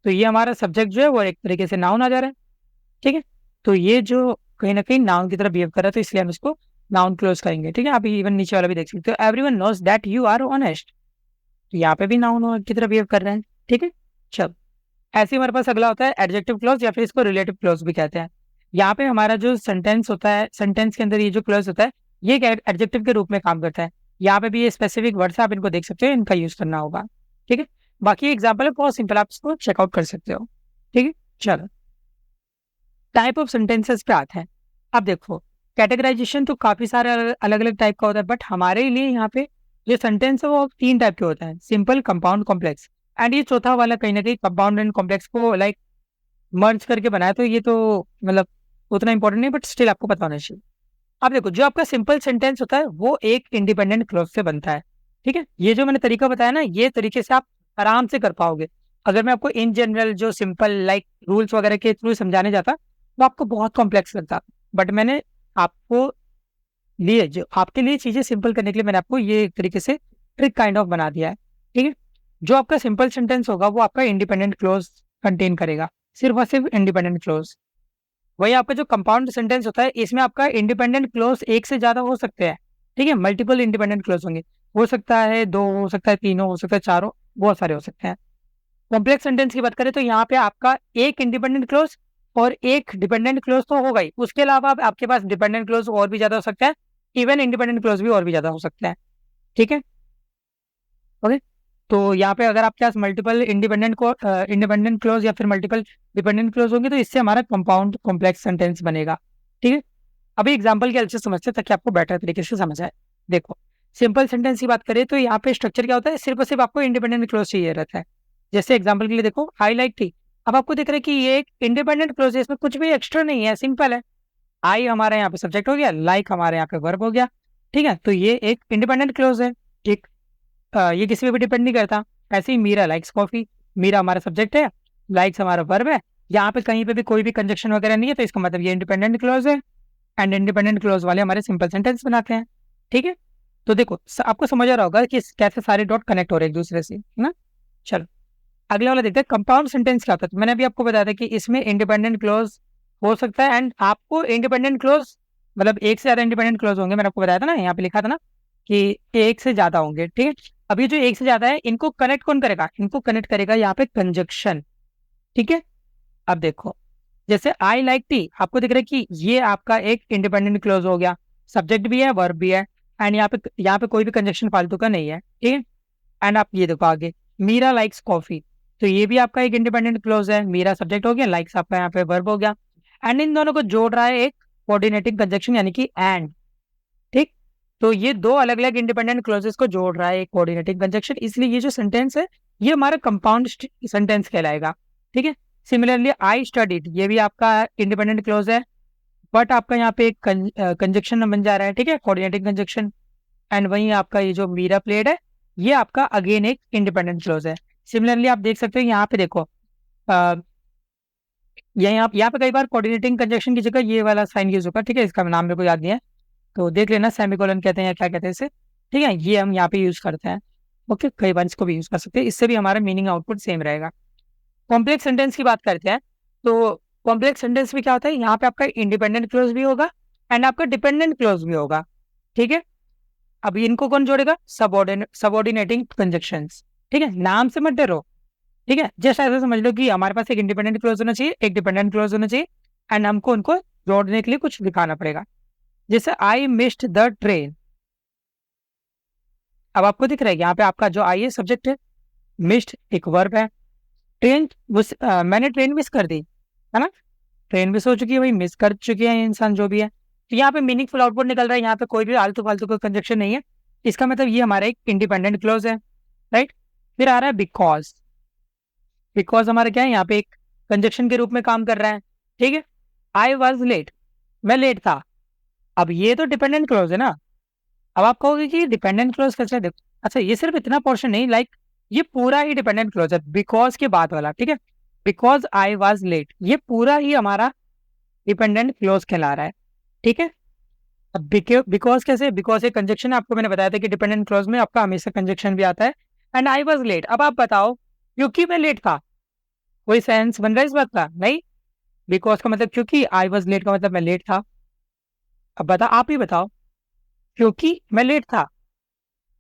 तो ये हमारा सब्जेक्ट जो है वो एक तरीके से नाउन आ जा रहा है। ठीक है, तो ये जो कहीं ना कहीं नाउन की तरह बिहेव कर रहा है तो इसलिए हम इसको नाउन क्लोज करेंगे। ठीक है, आप इवन नीचे वाला भी देख सकते हो, everyone knows that you are honest. तो यहाँ पे भी नाउन की तरह बिहेव कर रहे हैं। ठीक है, चल ऐसे ही हमारे पास अगला होता है एडजेक्टिव क्लॉज या फिर इसको रिलेटिव क्लॉज भी कहते हैं। यहाँ पे हमारा जो सेंटेंस होता है, सेंटेंस के अंदर ये जो क्लॉज होता है ये एडजेक्टिव के रूप में काम करता है। यहाँ पे भी ये स्पेसिफिक वर्ड्स है, आप इनको देख सकते हो, इनका यूज करना होगा। ठीक है, बाकी एग्जाम्पल है बहुत सिंपल, आप इसको चेकआउट कर सकते हो। ठीक है, चलो टाइप ऑफ सेंटेंसेस पे आते हैं। अब देखो कैटेगराइजेशन तो काफी सारे अलग अलग टाइप का होता है, बट हमारे लिए यहाँ पे जो सेंटेंस है वो 3 टाइप के होते हैं, सिंपल, कंपाउंड, कॉम्प्लेक्स। एंड ये चौथा वाला कहीं ना कहीं कंपाउंड एंड कॉम्प्लेक्स को लाइक मर्ज करके बनाया, तो ये तो मतलब उतना इंपॉर्टेंट नहीं, बट स्टिल आपको पता होना चाहिए। अब देखो जो आपका सिंपल सेंटेंस होता है वो एक इंडिपेंडेंट क्लॉज से बनता है। ठीक है, ये जो मैंने तरीका बताया ना, ये तरीके से आप आराम से कर पाओगे। अगर मैं आपको इन जनरल जो सिंपल लाइक रूल्स वगैरह के थ्रू समझाने जाता तो आपको बहुत कॉम्प्लेक्स लगता, बट मैंने आपको लिए जो आपके लिए चीजें सिंपल करने के लिए मैंने आपको ये एक तरीके से ट्रिक काइंड ऑफ बना दिया है। ठीक है, जो आपका सिंपल सेंटेंस होगा वो आपका इंडिपेंडेंट क्लोज कंटेन करेगा, सिर्फ और सिर्फ इंडिपेंडेंट क्लोज। वही आपका जो कंपाउंड सेंटेंस होता है इसमें आपका इंडिपेंडेंट क्लोज एक से ज्यादा हो सकते हैं। ठीक है, मल्टीपल इंडिपेंडेंट क्लोज होंगे, हो सकता है 2, हो सकता है 3, हो सकता है 4, बहुत सारे हो सकते हैं। कॉम्प्लेक्स सेंटेंस की बात करें तो यहाँ पे आपका एक इंडिपेंडेंट क्लोज और एक डिपेंडेंट क्लोज तो होगा ही, उसके अलावा आपके पास डिपेंडेंट क्लोज और भी ज्यादा हो सकता है, इवन इंडिपेंडेंट क्लोज भी और भी ज्यादा हो सकता है। ठीक है, ओके, तो यहाँ पे अगर आपके पास मल्टीपल इंडिपेंडेंट क्लोज या फिर मल्टीपल डिपेंडेंट क्लोज होंगे तो इससे हमारा कंपाउंड कॉम्प्लेक्स सेंटेंस बनेगा। ठीक है, अभी एग्जाम्पल के हेल्प से समझते हैं ताकि आपको बेटर तरीके से समझ आए। देखो सिंपल सेंटेंस की बात करें तो यहाँ पे स्ट्रक्चर क्या होता है, सिर्फ और सिर्फ आपको इंडिपेंडेंट क्लोज चाहिए रहता है। जैसे एग्जाम्पल के लिए देखो, आई लाइक टी। अब आपको दिख रहा है कि ये एक इंडिपेंडेंट क्लोज है, इसमें कुछ भी एक्स्ट्रा नहीं है, सिंपल है। आई हमारे यहाँ पे सब्जेक्ट हो गया, लाइक हमारे यहाँ पे वर्ब हो गया। ठीक है, तो ये एक इंडिपेंडेंट क्लोज है। ठीक, ये किसी पे भी डिपेंड नहीं करता। ऐसे ही मीरा लाइक्स कॉफी, मीरा हमारा सब्जेक्ट है, लाइक्स हमारा वर्ब है। यहाँ पे कहीं पे भी कोई भी कंजक्शन वगैरह नहीं है तो इसका मतलब ये इंडिपेंडेंट क्लोज है। एंड इंडिपेंडेंट क्लोज वाले हमारे सिंपल सेंटेंस बनाते हैं। ठीक है, तो देखो आपको समझ आ रहा होगा कि कैसे सारे डॉट कनेक्ट हो रहे हैं एक दूसरे से, है ना? चलो अगला वाला देखते हैं कंपाउंड सेंटेंस क्या होता है। तो मैंने अभी आपको बताया था कि इसमें इंडिपेंडेंट क्लोज हो सकता है, एंड आपको इंडिपेंडेंट क्लोज मतलब एक से ज्यादा इंडिपेंडेंट क्लोज होंगे। मैंने आपको बताया था ना, यहाँ पे लिखा था ना कि एक से ज्यादा होंगे, ठीक है। अभी जो एक से ज्यादा है इनको कनेक्ट कौन करेगा, इनको कनेक्ट करेगा यहाँ पे कंजक्शन, ठीक है। अब देखो, जैसे आई लाइक टी, आपको दिख रहा है कि ये आपका एक इंडिपेंडेंट क्लोज हो गया, सब्जेक्ट भी है वर्ब भी है, एंड यहाँ पे कोई भी कंजक्शन फालतू का नहीं है, ठीक है। एंड आप ये देखो आगे, मीरा लाइक्स कॉफी, तो ये भी आपका एक इंडिपेंडेंट क्लोज है, मीरा सब्जेक्ट हो गया, लाइक्स आपका यहाँ पे वर्ब हो गया, एंड इन दोनों को जोड़ रहा है एक कोऑर्डिनेटिंग कंजक्शन यानी कि एंड, ठीक। तो ये दो अलग अलग इंडिपेंडेंट क्लोजेस को जोड़ रहा है एक कोऑर्डिनेटिंग कंजक्शन, इसलिए ये जो सेंटेंस है ये हमारा कंपाउंड सेंटेंस कहलाएगा, ठीक है। सिमिलरली आई स्टडीड, ये भी आपका इंडिपेंडेंट क्लोज है, बट आपका यहाँ पे एक कंजक्शन बन जा रहा है, ठीक है, कोऑर्डिनेटिंग कंजक्शन। एंड वहीं आपका ये जो मीरा प्लेड है ये आपका अगेन एक इंडिपेंडेंट क्लोज है। सिमिलरली आप देख सकते हो यहाँ पे देखो, यहाँ पे कई बार कोऑर्डिनेटिंग कंजक्शन की जगह ये वाला साइन यूज होगा, ठीक है, इसका नाम मेरे को याद नहीं है, तो देख लेना, सेमीकोलन कहते हैं या क्या कहते हैं इसे, ठीक है, ये हम यहाँ पे यूज करते हैं। ओके, कई बार इसको भी यूज कर सकते हैं, इससे भी हमारा मीनिंग आउटपुट सेम रहेगा। कॉम्प्लेक्स सेंटेंस की बात करते हैं, तो कॉम्प्लेक्स सेंटेंस में क्या होता है, यहाँ पे आपका इंडिपेंडेंट क्लोज भी होगा एंड आपका डिपेंडेंट क्लोज भी होगा, ठीक है। अब इनको कौन जोड़ेगा, सबऑर्डिनेटिंग कंजक्शंस, ठीक है, नाम से मत डरो, ठीक है। जस्ट ऐसा समझ लो कि हमारे पास एक इंडिपेंडेंट क्लोज होना चाहिए, एक डिपेंडेंट क्लोज होना चाहिए, एंड हमको उनको जोड़ने के लिए कुछ दिखाना पड़ेगा। जैसे आई मिस्ड द ट्रेन, अब आपको दिख रहा है यहाँ पे आपका जो आई है सब्जेक्ट है, मिस्ड एक वर्ब है, ट्रेन मैंने ट्रेन मिस कर दी, है ना, ट्रेन मिस हो चुकी है, वही मिस कर चुकी है इंसान जो भी है। तो यहाँ पे मीनिंगफुल आउटपुट निकल रहा है, यहाँ पे कोई भी आलतू फालतू का कंजक्शन नहीं है, इसका मतलब ये हमारा एक इंडिपेंडेंट क्लोज है, राइट। फिर आ रहा है बिकॉज, बिकॉज हमारा क्या है, यहाँ पे एक कंजक्शन के रूप में काम कर रहा है, ठीक है। आई वॉज लेट, मैं लेट था, अब ये तो डिपेंडेंट क्लोज है ना। अब आप कहोगे कि डिपेंडेंट क्लोज कैसे है, देखो, अच्छा ये सिर्फ इतना पोर्शन नहीं, लाइक ये पूरा ही डिपेंडेंट क्लोज है, बिकॉज के बाद वाला, ठीक है। बिकॉज आई वॉज लेट, ये पूरा ही हमारा डिपेंडेंट क्लोज कहला रहा है, ठीक है। अब बिकॉज कैसे, बिकॉज एक कंजक्शन, आपको मैंने बताया था कि डिपेंडेंट क्लोज में आपका हमेशा कंजक्शन भी आता है। एंड आई वॉज लेट, अब आप बताओ क्योंकि मैं लेट था, कोई सेंस बन रहा है इस बात का, नहीं। बिकॉज का मतलब क्योंकि, आई वॉज लेट का मतलब मैं लेट था। अब बता, आप ही बताओ, क्योंकि मैं लेट था,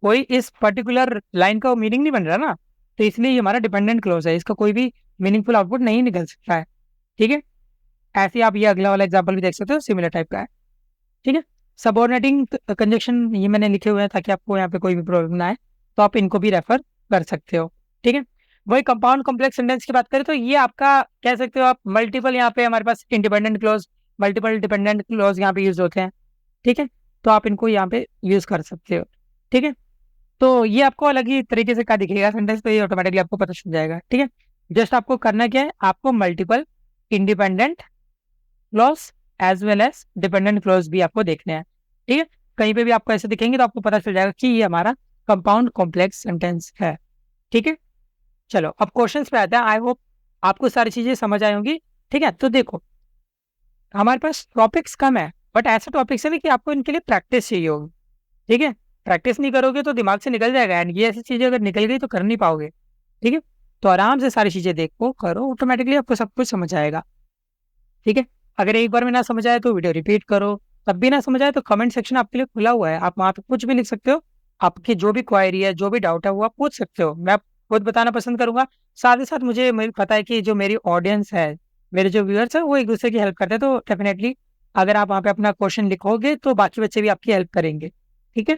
कोई इस पर्टिकुलर लाइन का मीनिंग नहीं बन रहा ना, तो इसलिए ये हमारा डिपेंडेंट क्लोज है, इसका कोई भी मीनिंगफुल आउटपुट नहीं निकल सकता है, ठीक है। ऐसे आप ये अगला वाला एग्जांपल भी देख सकते हो, सिमिलर टाइप का है, ठीक है। सबऑर्डिनेटिंग कंजक्शन ये मैंने लिखे हुए हैं ताकि आपको यहाँ पे कोई भी प्रॉब्लम ना आए, तो आप इनको भी रेफर कर सकते हो, ठीक है। वही कंपाउंड कॉम्प्लेक्स सेंटेंस की बात करें तो ये आपका कह सकते हो आप मल्टीपल, यहाँ पे हमारे पास independent clause, multiple dependent clause यहाँ पे यूज होते हैं, ठीक है। तो आप इनको यहाँ पे यूज कर सकते हो, ठीक है। तो ये आपको अलग ही तरीके से क्या दिखेगा सेंटेंस, तो ये ऑटोमेटिकली आपको पता चल जाएगा, ठीक है। जस्ट आपको करना क्या है, आपको multiple independent clause as well as dependent clause भी आपको देखने हैं, ठीक है। कहीं पे भी आपको ऐसे दिखेंगे तो आपको पता चल जाएगा कि ये हमारा कंपाउंड कॉम्प्लेक्स सेंटेंस है, ठीक है। चलो अब क्वेश्चंस पे आते हैं, आई होप आपको सारी चीजें समझ आई होंगी, ठीक है। तो देखो हमारे पास टॉपिक्स कम है, बट ऐसे टॉपिक्स है ना कि आपको इनके लिए प्रैक्टिस चाहिए होगी, ठीक है। प्रैक्टिस नहीं करोगे तो दिमाग से निकल जाएगा, एंड ये ऐसी चीजें अगर निकल गई तो कर नहीं पाओगे, ठीक है। तो आराम से सारी चीजें देखो करो, ऑटोमेटिकली आपको सब कुछ समझ आएगा, ठीक है। अगर एक बार में ना समझ आए तो वीडियो रिपीट करो, तब भी ना समझ आए तो कमेंट सेक्शन आपके लिए खुला हुआ है, आप वहाँ पे कुछ भी लिख सकते हो, आपकी जो भी क्वायरी है जो भी डाउट है वो आप पूछ सकते हो, मैं खुद बताना पसंद करूंगा। साथ ही साथ मुझे पता है कि जो मेरी ऑडियंस है, मेरे जो व्यूअर्स है वो एक दूसरे की हेल्प करते हैं, तो डेफिनेटली अगर आप वहाँ पे अपना क्वेश्चन लिखोगे तो बाकी बच्चे भी आपकी हेल्प करेंगे, ठीक है।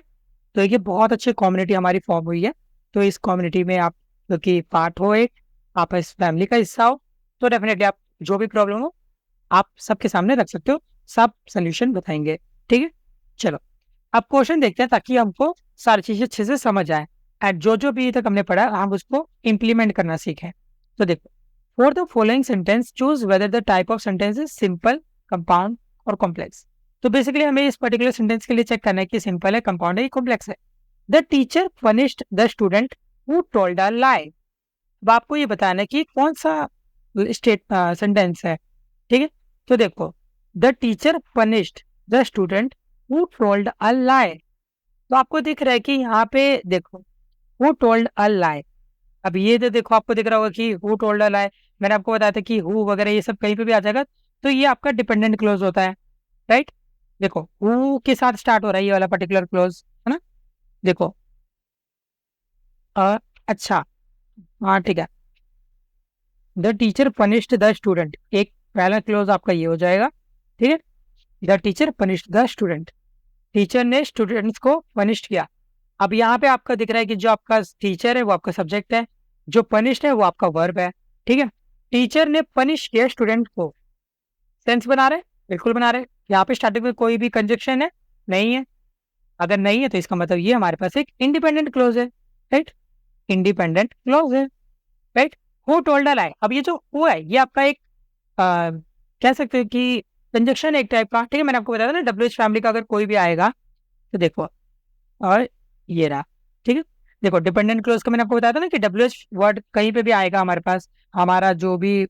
तो ये बहुत अच्छी कम्युनिटी हमारी फॉर्म हुई है, तो इस कम्युनिटी में आप की पार्ट हो, एक आप इस फैमिली का हिस्सा हो, तो डेफिनेटली आप जो भी प्रॉब्लम हो आप सबके सामने रख सकते हो, सब सोल्यूशन बताएंगे, ठीक है। चलो अब क्वेश्चन देखते हैं ताकि हमको सारी चीजें अच्छे से समझ आए, एंड जो जो भी तक हमने पढ़ा हम उसको इम्प्लीमेंट करना सीखें। तो देखो, for the following sentence choose whether the type of sentence is simple, compound और कॉम्प्लेक्स। तो बेसिकली हमें इस पर्टिकुलर सेंटेंस के लिए चेक करना है कि सिंपल है, कंपाउंड है, कॉम्प्लेक्स है। The teacher punished the student who told a lie. अब आपको ये बताना है कि कौन सा स्टेट सेंटेंस है, ठीक है। तो देखो, the teacher punished the student who told a lie, तो आपको दिख रहा है कि यहाँ पे देखो हु टोल्ड अ लाई, अब ये तो देखो आपको दिख रहा होगा कि हु टोल्ड अ लाई, मैंने आपको बताया था कि हु वगैरह ये सब कहीं पे भी आ जाएगा तो ये आपका डिपेंडेंट क्लोज होता है, राइट। देखो हु के साथ स्टार्ट हो रहा है ये वाला पर्टिकुलर क्लोज, है ना। देखो अ, अच्छा, हाँ ठीक है। The teacher punished the student, एक पहला क्लोज आपका ये हो जाएगा, ठीक है। The teacher punished the student, teacher ने स्टूडेंट्स को पनिश किया। अब यहाँ पे आपका दिख रहा है कि जो आपका टीचर है वो आपका सब्जेक्ट है, जो पनिश्ड है वो आपका वर्ब है, ठीक है। टीचर ने पनिश किया स्टूडेंट को, सेंस बना रहे, बिल्कुल बना रहे। यहाँ पे स्टार्टिंग में कोई भी कंजक्शन है नहीं है, अगर नहीं है तो इसका मतलब ये हमारे पास एक इंडिपेंडेंट क्लोज है, राइट। इंडिपेंडेंट क्लोज है, right. Who told a lie, अब ये जो हु है ये आपका एक कह सकते हैं कि कंजक्शन एक टाइप का, ठीक है। मैंने आपको बताया था ना डब्ल्यू एच फैमिली का अगर कोई भी आएगा तो देखो, और ये रहा, ठीक है। देखो डिपेंडेंट क्लोज का मैंने आपको बताया था ना कि डब्ल्यू एच वर्ड कहीं पे भी आएगा हमारे पास, हमारा जो भी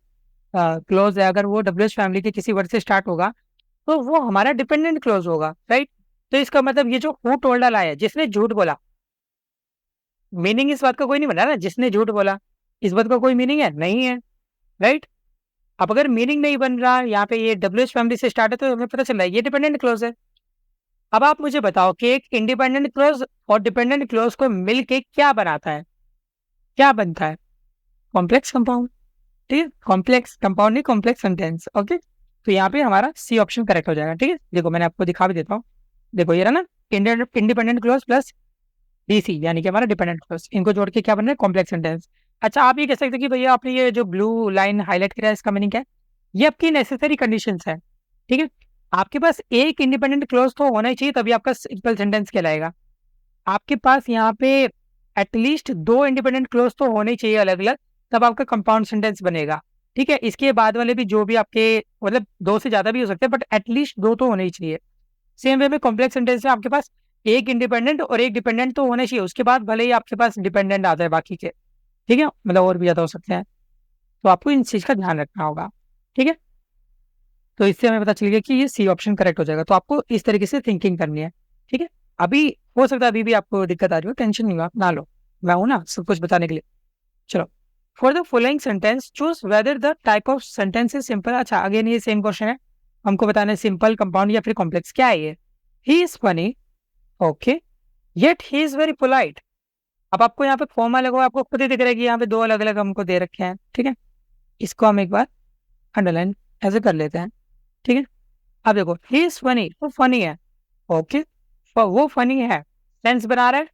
क्लोज है अगर वो डब्ल्यू एच फैमिली के किसी वर्ड से स्टार्ट होगा तो वो हमारा डिपेंडेंट क्लोज होगा, राइट। तो इसका मतलब ये जो हु टोल्ड अ लाई है, जिसने झूठ बोला, मीनिंग इस बात का कोई नहीं बना ना, जिसने झूठ बोला इस बात का कोई मीनिंग है नहीं है, राइट। अब अगर मीनिंग नहीं बन रहा यहाँ पे ये डब्ल्यू एच फैमिली से स्टार्ट है तो हमें पता चल रहा है ये डिपेंडेंट क्लोज है। अब आप मुझे बताओ कि एक इंडिपेंडेंट क्लोज और डिपेंडेंट क्लोज को मिलके क्या बनाता है, क्या बनता है? कॉम्प्लेक्स कंपाउंड, ठीक है। कॉम्प्लेक्स कंपाउंड नहीं, कॉम्प्लेक्स सेंटेंस, ओके। तो यहाँ पे हमारा सी ऑप्शन करेक्ट हो जाएगा, ठीक है। देखो मैंने आपको दिखा भी देता हूँ, देखो ये रहा ना, इंडिपेंडेंट क्लोज प्लस डीसी यानी कि हमारा डिपेंडेंट क्लोज, इनको जोड़ के क्या बन रहा है, कॉम्प्लेक्स सेंटेंस। अच्छा आप ये कह सकते हो कि भैया आपने ये जो ब्लू लाइन हाईलाइट किया है इसका मीनिंग क्या है? ये आपकी नेसेसरी कंडीशंस है, ठीक है। आपके पास एक इंडिपेंडेंट क्लोज तो होना ही चाहिए तभी आपका सिंपल सेंटेंस कहलाएगा। आपके पास यहाँ पे एटलीस्ट दो इंडिपेंडेंट क्लोज तो होने ही चाहिए अलग अलग, तब आपका कंपाउंड सेंटेंस बनेगा, ठीक है। इसके बाद वाले भी जो भी आपके मतलब दो से ज्यादा भी हो सकते हैं बट एटलीस्ट दो तो होने ही चाहिए। सेम वे में कॉम्प्लेक्स सेंटेंस में आपके पास एक इंडिपेंडेंट और एक डिपेंडेंट तो होने चाहिए, उसके बाद भले ही आपके पास डिपेंडेंट आ जाए बाकी के, ठीक है, मतलब और भी ज्यादा हो सकते हैं। तो आपको इन चीज का ध्यान रखना होगा, ठीक है। तो इससे हमें पता चल गया कि ये सी ऑप्शन करेक्ट हो जाएगा। तो आपको इस तरीके से थिंकिंग करनी है, ठीक है। अभी हो सकता है अभी भी आपको दिक्कत आ रही हो, टेंशन नहीं हो, आप ना लो, मैं हूं ना सब कुछ बताने के लिए। चलो, for the following sentence choose whether the type of sentence is simple. अच्छा अगेन ये सेम क्वेश्चन है, हमको बताना है सिंपल, कंपाउंड या फिर कॉम्प्लेक्स, क्या है ये? He is funny, okay, yet he is very polite. अब आपको यहाँ पे फॉर्मा लगा, आपको खुद ही दिख रहा है कि यहाँ पे दो अलग अलग हमको दे रखे हैं, ठीक है। इसको हम एक बार अंडरलाइन ऐसे कर लेते हैं, ठीक है। अब देखो ही इज फनी, वो फनी है, ओके, वो फनी है, सेंस बना रहा है,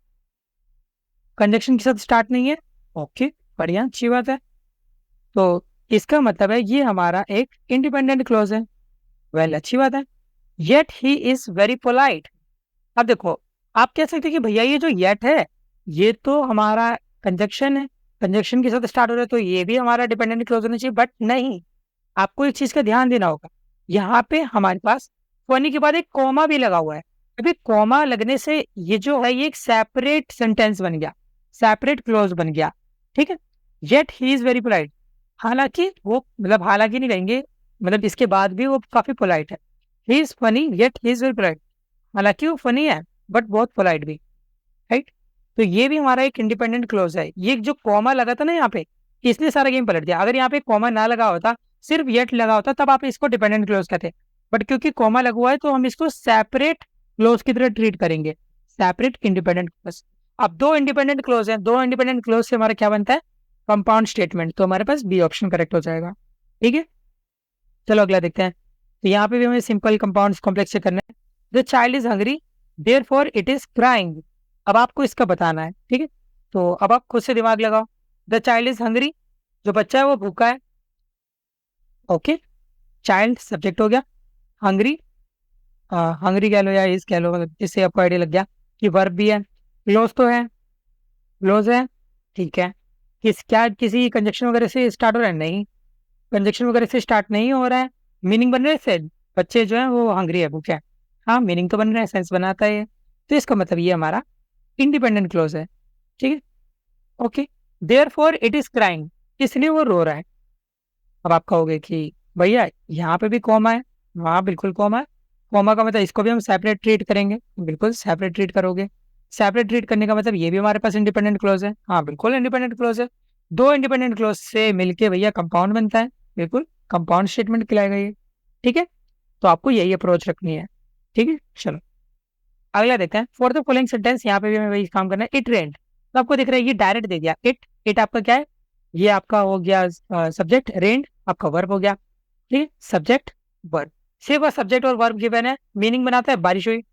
कंजक्शन के साथ स्टार्ट नहीं है, ओके, बढ़िया अच्छी बात है। तो इसका मतलब है ये हमारा एक इंडिपेंडेंट क्लोज है, वेल अच्छी बात है। Yet he is very polite, अब देखो आप कह सकते हैं कि भैया ये जो येट है ये तो हमारा कंजक्शन है, कंजक्शन के साथ स्टार्ट हो रहा है तो ये भी हमारा डिपेंडेंट क्लोज होना चाहिए, बट नहीं, आपको एक चीज का ध्यान देना होगा, यहाँ पे हमारे पास फनी के बाद एक कॉमा भी लगा हुआ है। अभी कॉमा लगने से ये जो है ये एक सेपरेट सेंटेंस बन गया, सेपरेट क्लोज बन गया, ठीक है। Yet he is very polite, हालांकि वो मतलब हालांकि नहीं कहेंगे, मतलब इसके बाद भी वो काफी पोलाइट है। He is funny yet he is very polite, हालांकि वो फनी है बट बहुत पोलाइट भी, राइट। तो ये भी हमारा एक इंडिपेंडेंट क्लोज है। ये जो कॉमा लगा था ना यहाँ पे, इसने सारा गेम पलट दिया। अगर यहाँ पे कॉमा ना लगा होता, सिर्फ येट लगा होता, तब आप इसको डिपेंडेंट क्लोज कहते, बट क्योंकि कॉमा लगा हुआ है तो हम इसको सेपरेट क्लोज की तरह ट्रीट करेंगे, सेपरेट इंडिपेंडेंट क्लोज। अब दो इंडिपेंडेंट क्लोज है, दो इंडिपेंडेंट क्लोज से हमारा क्या बनता है, कंपाउंड स्टेटमेंट। तो हमारे पास बी ऑप्शन करेक्ट हो जाएगा, ठीक है। चलो अगला देखते हैं। तो यहाँ पे भी हमें सिंपल कंपाउंड कॉम्प्लेक्स से करना है। The child is hungry therefore it is crying, अब आपको इसका बताना है, ठीक है। तो अब आप खुद से दिमाग लगाओ, द चाइल्ड इज हंग्री, जो बच्चा है वो भूखा है, ओके, चाइल्ड सब्जेक्ट हो गया, हंग्री, हंग्री कह लो या इज कह लो, मतलब इससे आपको आइडिया लग गया कि वर्ब भी है, क्लोज तो है, क्लोज है, ठीक है। क्या किसी कंजक्शन वगैरह से स्टार्ट हो रहा है? नहीं, कंजक्शन वगैरह से स्टार्ट नहीं हो रहा है। मीनिंग बन रहा है से बच्चे जो है वो हंग्री है, भूखे हैं, हाँ मीनिंग तो बन रहा है, सेंस बनाता है ये। तो इसका मतलब ये हमारा इंडिपेंडेंट क्लोज है, ठीक है, okay. Therefore it is crying, इसलिए वो रो रहा है। अब आप कहोगे कि भैया यहाँ पे भी कॉमा है, हाँ बिल्कुल कॉमा है, कॉमा का मतलब इसको भी हम सेपरेट ट्रीट करेंगे, बिल्कुल सेपरेट ट्रीट करोगे। सेपरेट ट्रीट करने का मतलब ये भी हमारे पास इंडिपेंडेंट क्लोज है, हाँ बिल्कुल इंडिपेंडेंट क्लोज है। दो इंडिपेंडेंट क्लोज से मिलके भैया कंपाउंड बनता है, बिल्कुल कंपाउंड स्टेटमेंट कहलाएगा ये। ठीक है, तो आपको यही अप्रोच रखनी है। ठीक है, चलो अगला देखते हैं। फॉर द फॉलोइंग सेंटेंस, यहाँ पे भी हमें वही काम करना है। इट रेंट, तो आपको दिख रहा है ये डायरेक्ट दे दिया। इट आपका क्या है, ये आपका हो गया सब्जेक्ट, रेंट आपका वर्ब हो गया। ठीक है, सब्जेक्ट वर्ब, सिर्फ सब्जेक्ट और वर्ब गिवन है, मीनिंग बनाता है बारिश हुई।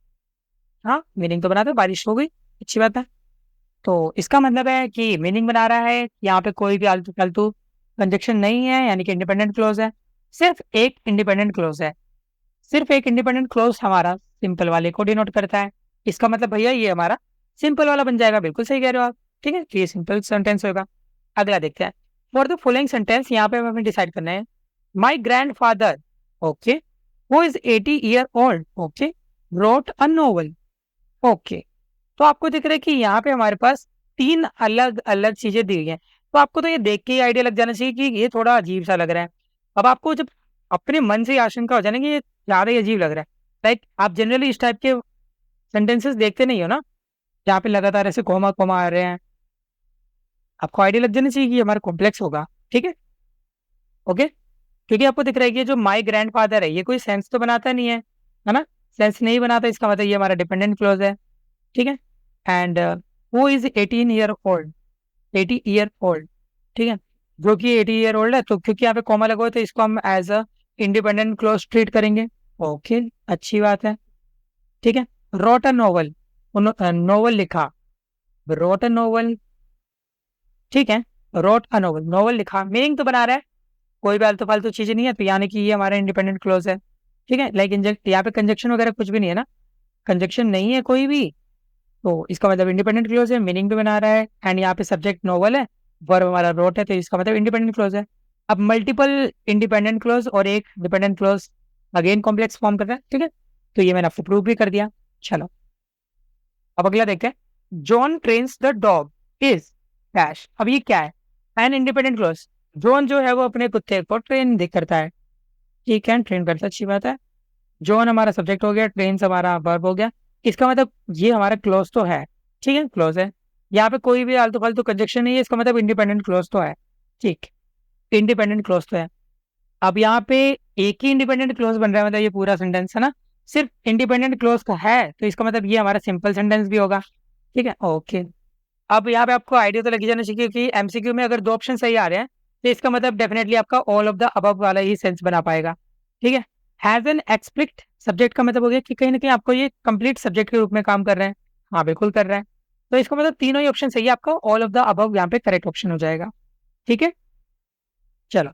हाँ, मीनिंग तो बनाता है बारिश हो गई, अच्छी बात है। तो इसका मतलब है कि मीनिंग बना रहा है, यहाँ पे कोई भी आलतू फालतू कंजक्शन नहीं है, यानी कि इंडिपेंडेंट क्लोज है। सिर्फ एक इंडिपेंडेंट क्लोज है, सिर्फ एक इंडिपेंडेंट क्लोज हमारा सिंपल वाले को डिनोट करता है। इसका मतलब भैया ये हमारा सिंपल वाला बन जाएगा, बिल्कुल सही कह रहे हो आप। ठीक है, तो ये सिंपल सेंटेंस होगा। अगला देखते हैं। फॉर द फॉलोइंग सेंटेंस, यहाँ पे हमें डिसाइड करना है। My grand father, okay, who is 80 years old, okay, road a novel, okay. तो आपको दिख रहा है कि यहाँ पे हमारे पास तीन अलग अलग चीजें दी हुई हैं। तो आपको तो ये देख के ही आइडिया लग जाना चाहिए कि ये थोड़ा अजीब सा लग रहा है। अब आपको जब अपने मन से ही आशंका हो जाने कि ये ज्यादा ही अजीब लग रहा है, लाइक आप जनरली इस टाइप के सेंटेंसेस देखते नहीं हो ना, जहाँ पे लगातार ऐसे कोमा कोमा आ रहे हैं। आपको आइडिया लग जाना चाहिए कि ये हमारा कॉम्प्लेक्स होगा। ठीक है, ओके, क्योंकि आपको दिख रहा है कि ये जो माई ग्रैंड फादर है, ये कोई सेंस तो बनाता नहीं है ना। सेंस नहीं बनाता, इसका मतलब ये हमारा डिपेंडेंट क्लोज है। ठीक है, and who is 18 year old, 80 year old, ठीक है, जो कि 80 year old है, तो क्योंकि यहाँ पे कॉमा लगा हुआ है, तो इसको हम as a independent clause treat करेंगे। ओके, अच्छी बात है। ठीक है, रोट अ नोवेल, नोवेल लिखा, रोट अ नोवेल। ठीक है, रोट अ नोवेल, नोवेल लिखा, मीनिंग तो बना रहा है, कोई भी आलतू फालतू चीजें नहीं है, तो यानी कि ये हमारा इंडिपेंडेंट क्लोज है। ठीक है, लाइक इंजेक्ट, यहाँ पे कंजक्शन वगैरह कुछ भी नहीं है ना, कंजक्शन नहीं है कोई भी, तो इसका मतलब इंडिपेंडेंट क्लोज है, मीनिंग भी बना रहा है। एंड यहाँ पे सब्जेक्ट नोवेल है, वर्ब हमारा रोट है, तो इसका मतलब इंडिपेंडेंट क्लोज है। अब मल्टीपल इंडिपेंडेंट क्लोज और एक dependent clause again complex form कर रहा है। ठीक है, तो ये मैंने आपको प्रूव भी कर दिया। चलो अब अगला देखते हैं। John trains the dog is dash, अब ये क्या है, एन इंडिपेंडेंट क्लोज। जॉन जो है वो अपने कुत्ते को ट्रेन दिख करता है। ठीक है, ट्रेन करता है, अच्छी बात है। जॉन हमारा सब्जेक्ट हो गया, ट्रेन हमारा वर्ब हो गया। इसका मतलब ये हमारा क्लोज तो है। ठीक है, क्लोज है, यहाँ पे कोई भी आलतू फालतू कंजक्शन नहीं है, इसका मतलब इंडिपेंडेंट क्लोज तो है। ठीक, इंडिपेंडेंट क्लोज तो है। अब यहाँ पे एक ही इंडिपेंडेंट क्लोज बन रहा है, मतलब ये पूरा सेंटेंस है ना, सिर्फ इंडिपेंडेंट क्लोज का है, तो इसका मतलब ये हमारा सिंपल सेंटेंस भी होगा। ठीक है, ओके। अब यहाँ पे आपको आइडिया तो लगी जाना चाहिए कि एमसीक्यू में अगर दो ऑप्शन सही आ रहे हैं, तो इसका मतलब डेफिनेटली आपका ऑल ऑफ द अबव वाला ही सेंस बना पाएगा। ठीक है, हैज एन एक्सप्लिक्ट सब्जेक्ट का मतलब हो गया कि कहीं ना कहीं आपको ये कंप्लीट सब्जेक्ट के रूप में काम कर रहे हैं। हाँ, बिल्कुल कर रहे हैं, तो इसका मतलब तीनों ही ऑप्शन सही है, आपका ऑल ऑफ द अबव यहाँ पे करेक्ट ऑप्शन हो जाएगा। ठीक है, चलो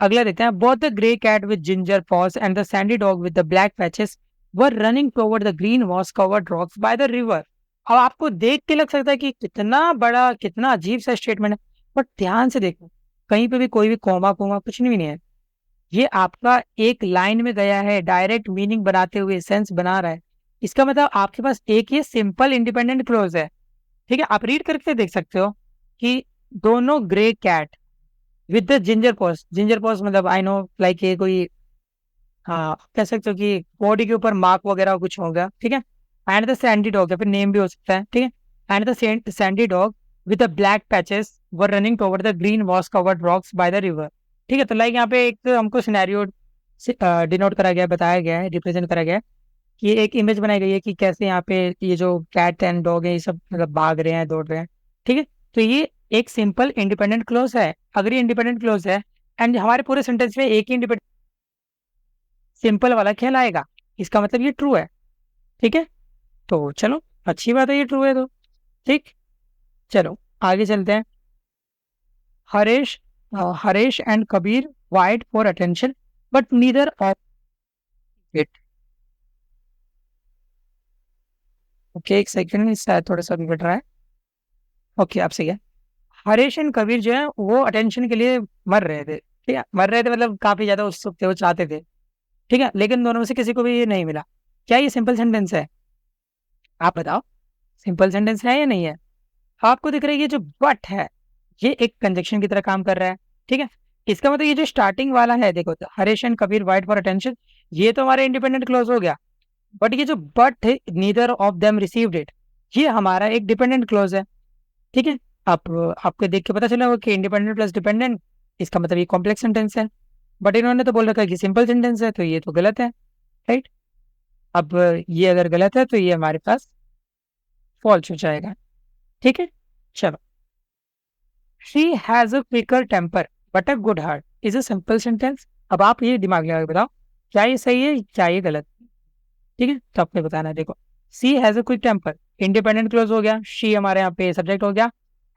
अगला देखते हैं। Both the grey cat with ginger paws and the sandy dog with the black patches were running toward the green moss covered rocks by the river. अब आपको देख के लग सकता है कि कितना बड़ा, कितना अजीब सा स्टेटमेंट है, बट ध्यान से देखो, कहीं पे भी कोई भी कोमा कोमा कुछ नहीं है। ये आपका एक लाइन में गया है, डायरेक्ट मीनिंग बनाते हुए सेंस बना रहा है। इसका मतलब आपके पास एक ये सिंपल इंडिपेंडेंट क्लोज है। ठीक है, आप रीड करके देख सकते हो कि दोनों grey cat with the ginger paws मतलब आई नो लाइक ये कोई, हाँ कह सकते हो कि बॉडी के ऊपर मार्क वगैरह कुछ होगा। ठीक है, एंड द सैंडी डॉग, या फिर नेम भी हो सकता है। ठीक है, and the sandy dog with the black patches were running toward the green moss covered rocks by the river. ठीक है, तो लाइक यहाँ पे एक हमको सिनेरियो डिनोट करा गया है, बताया गया है, रिप्रेजेंट करा गया है कि एक इमेज बनाई गई है कि कैसे यहाँ पे ये जो कैट एंड डॉग है, ये सब मतलब भाग रहे हैं, दौड़ रहे हैं। ठीक है, तो ये एक सिंपल इंडिपेंडेंट क्लोज है। अगर ये इंडिपेंडेंट क्लोज है एंड हमारे पूरे सेंटेंस में एक ही इंडिपेंडेंट सिंपल वाला कहलाएगा, इसका मतलब ये ट्रू है। ठीक है, तो चलो अच्छी बात है, ये ट्रू है तो। ठीक, चलो आगे चलते हैं। Haresh Haresh and Kabir wide for attention but neither of it. Okay, एक सेकंड, शायद थोड़ा सा बिगड़ रहा है। ओके, आप सही है। हरीश एंड कबीर जो है वो अटेंशन के लिए मर रहे थे। ठीक है, मर रहे थे मतलब काफी ज्यादा उत्सुक थे, वो चाहते थे। ठीक है, लेकिन दोनों में से किसी को भी ये नहीं मिला। क्या ये सिंपल सेंटेंस है? आप बताओ, सिंपल सेंटेंस है या नहीं है? आपको दिख रहा है ये जो बट है, ये एक कंजक्शन की तरह काम कर रहा है। ठीक है, इसका मतलब ये जो स्टार्टिंग वाला है, देखो तो Harish and Kabir white for attention, ये तो हमारा इंडिपेंडेंट क्लोज हो गया। बट ये जो बट है, neither of them received it, ये हमारा एक डिपेंडेंट क्लोज है। ठीक है, आप आपको देख के पता चला होगा कि इंडिपेंडेंट प्लस डिपेंडेंट, इसका मतलब ये कॉम्प्लेक्स सेंटेंस है, बट इन्होंने तो बोल रखा है कि सिंपल सेंटेंस है, तो ये तो गलत है, राइट। अब ये अगर गलत है तो ये हमारे पास फॉल्स हो जाएगा, ठीक है। चलो, she has a quicker temper but a good heart is a simple sentence. अब आप ये दिमाग लगा के बताओ, क्या ये सही है, क्या ये गलत, ठीक है। तो आपने बताना है, देखो, she has a quick temper, independent clause हो गया, शी हमारे यहाँ पे सब्जेक्ट हो गया,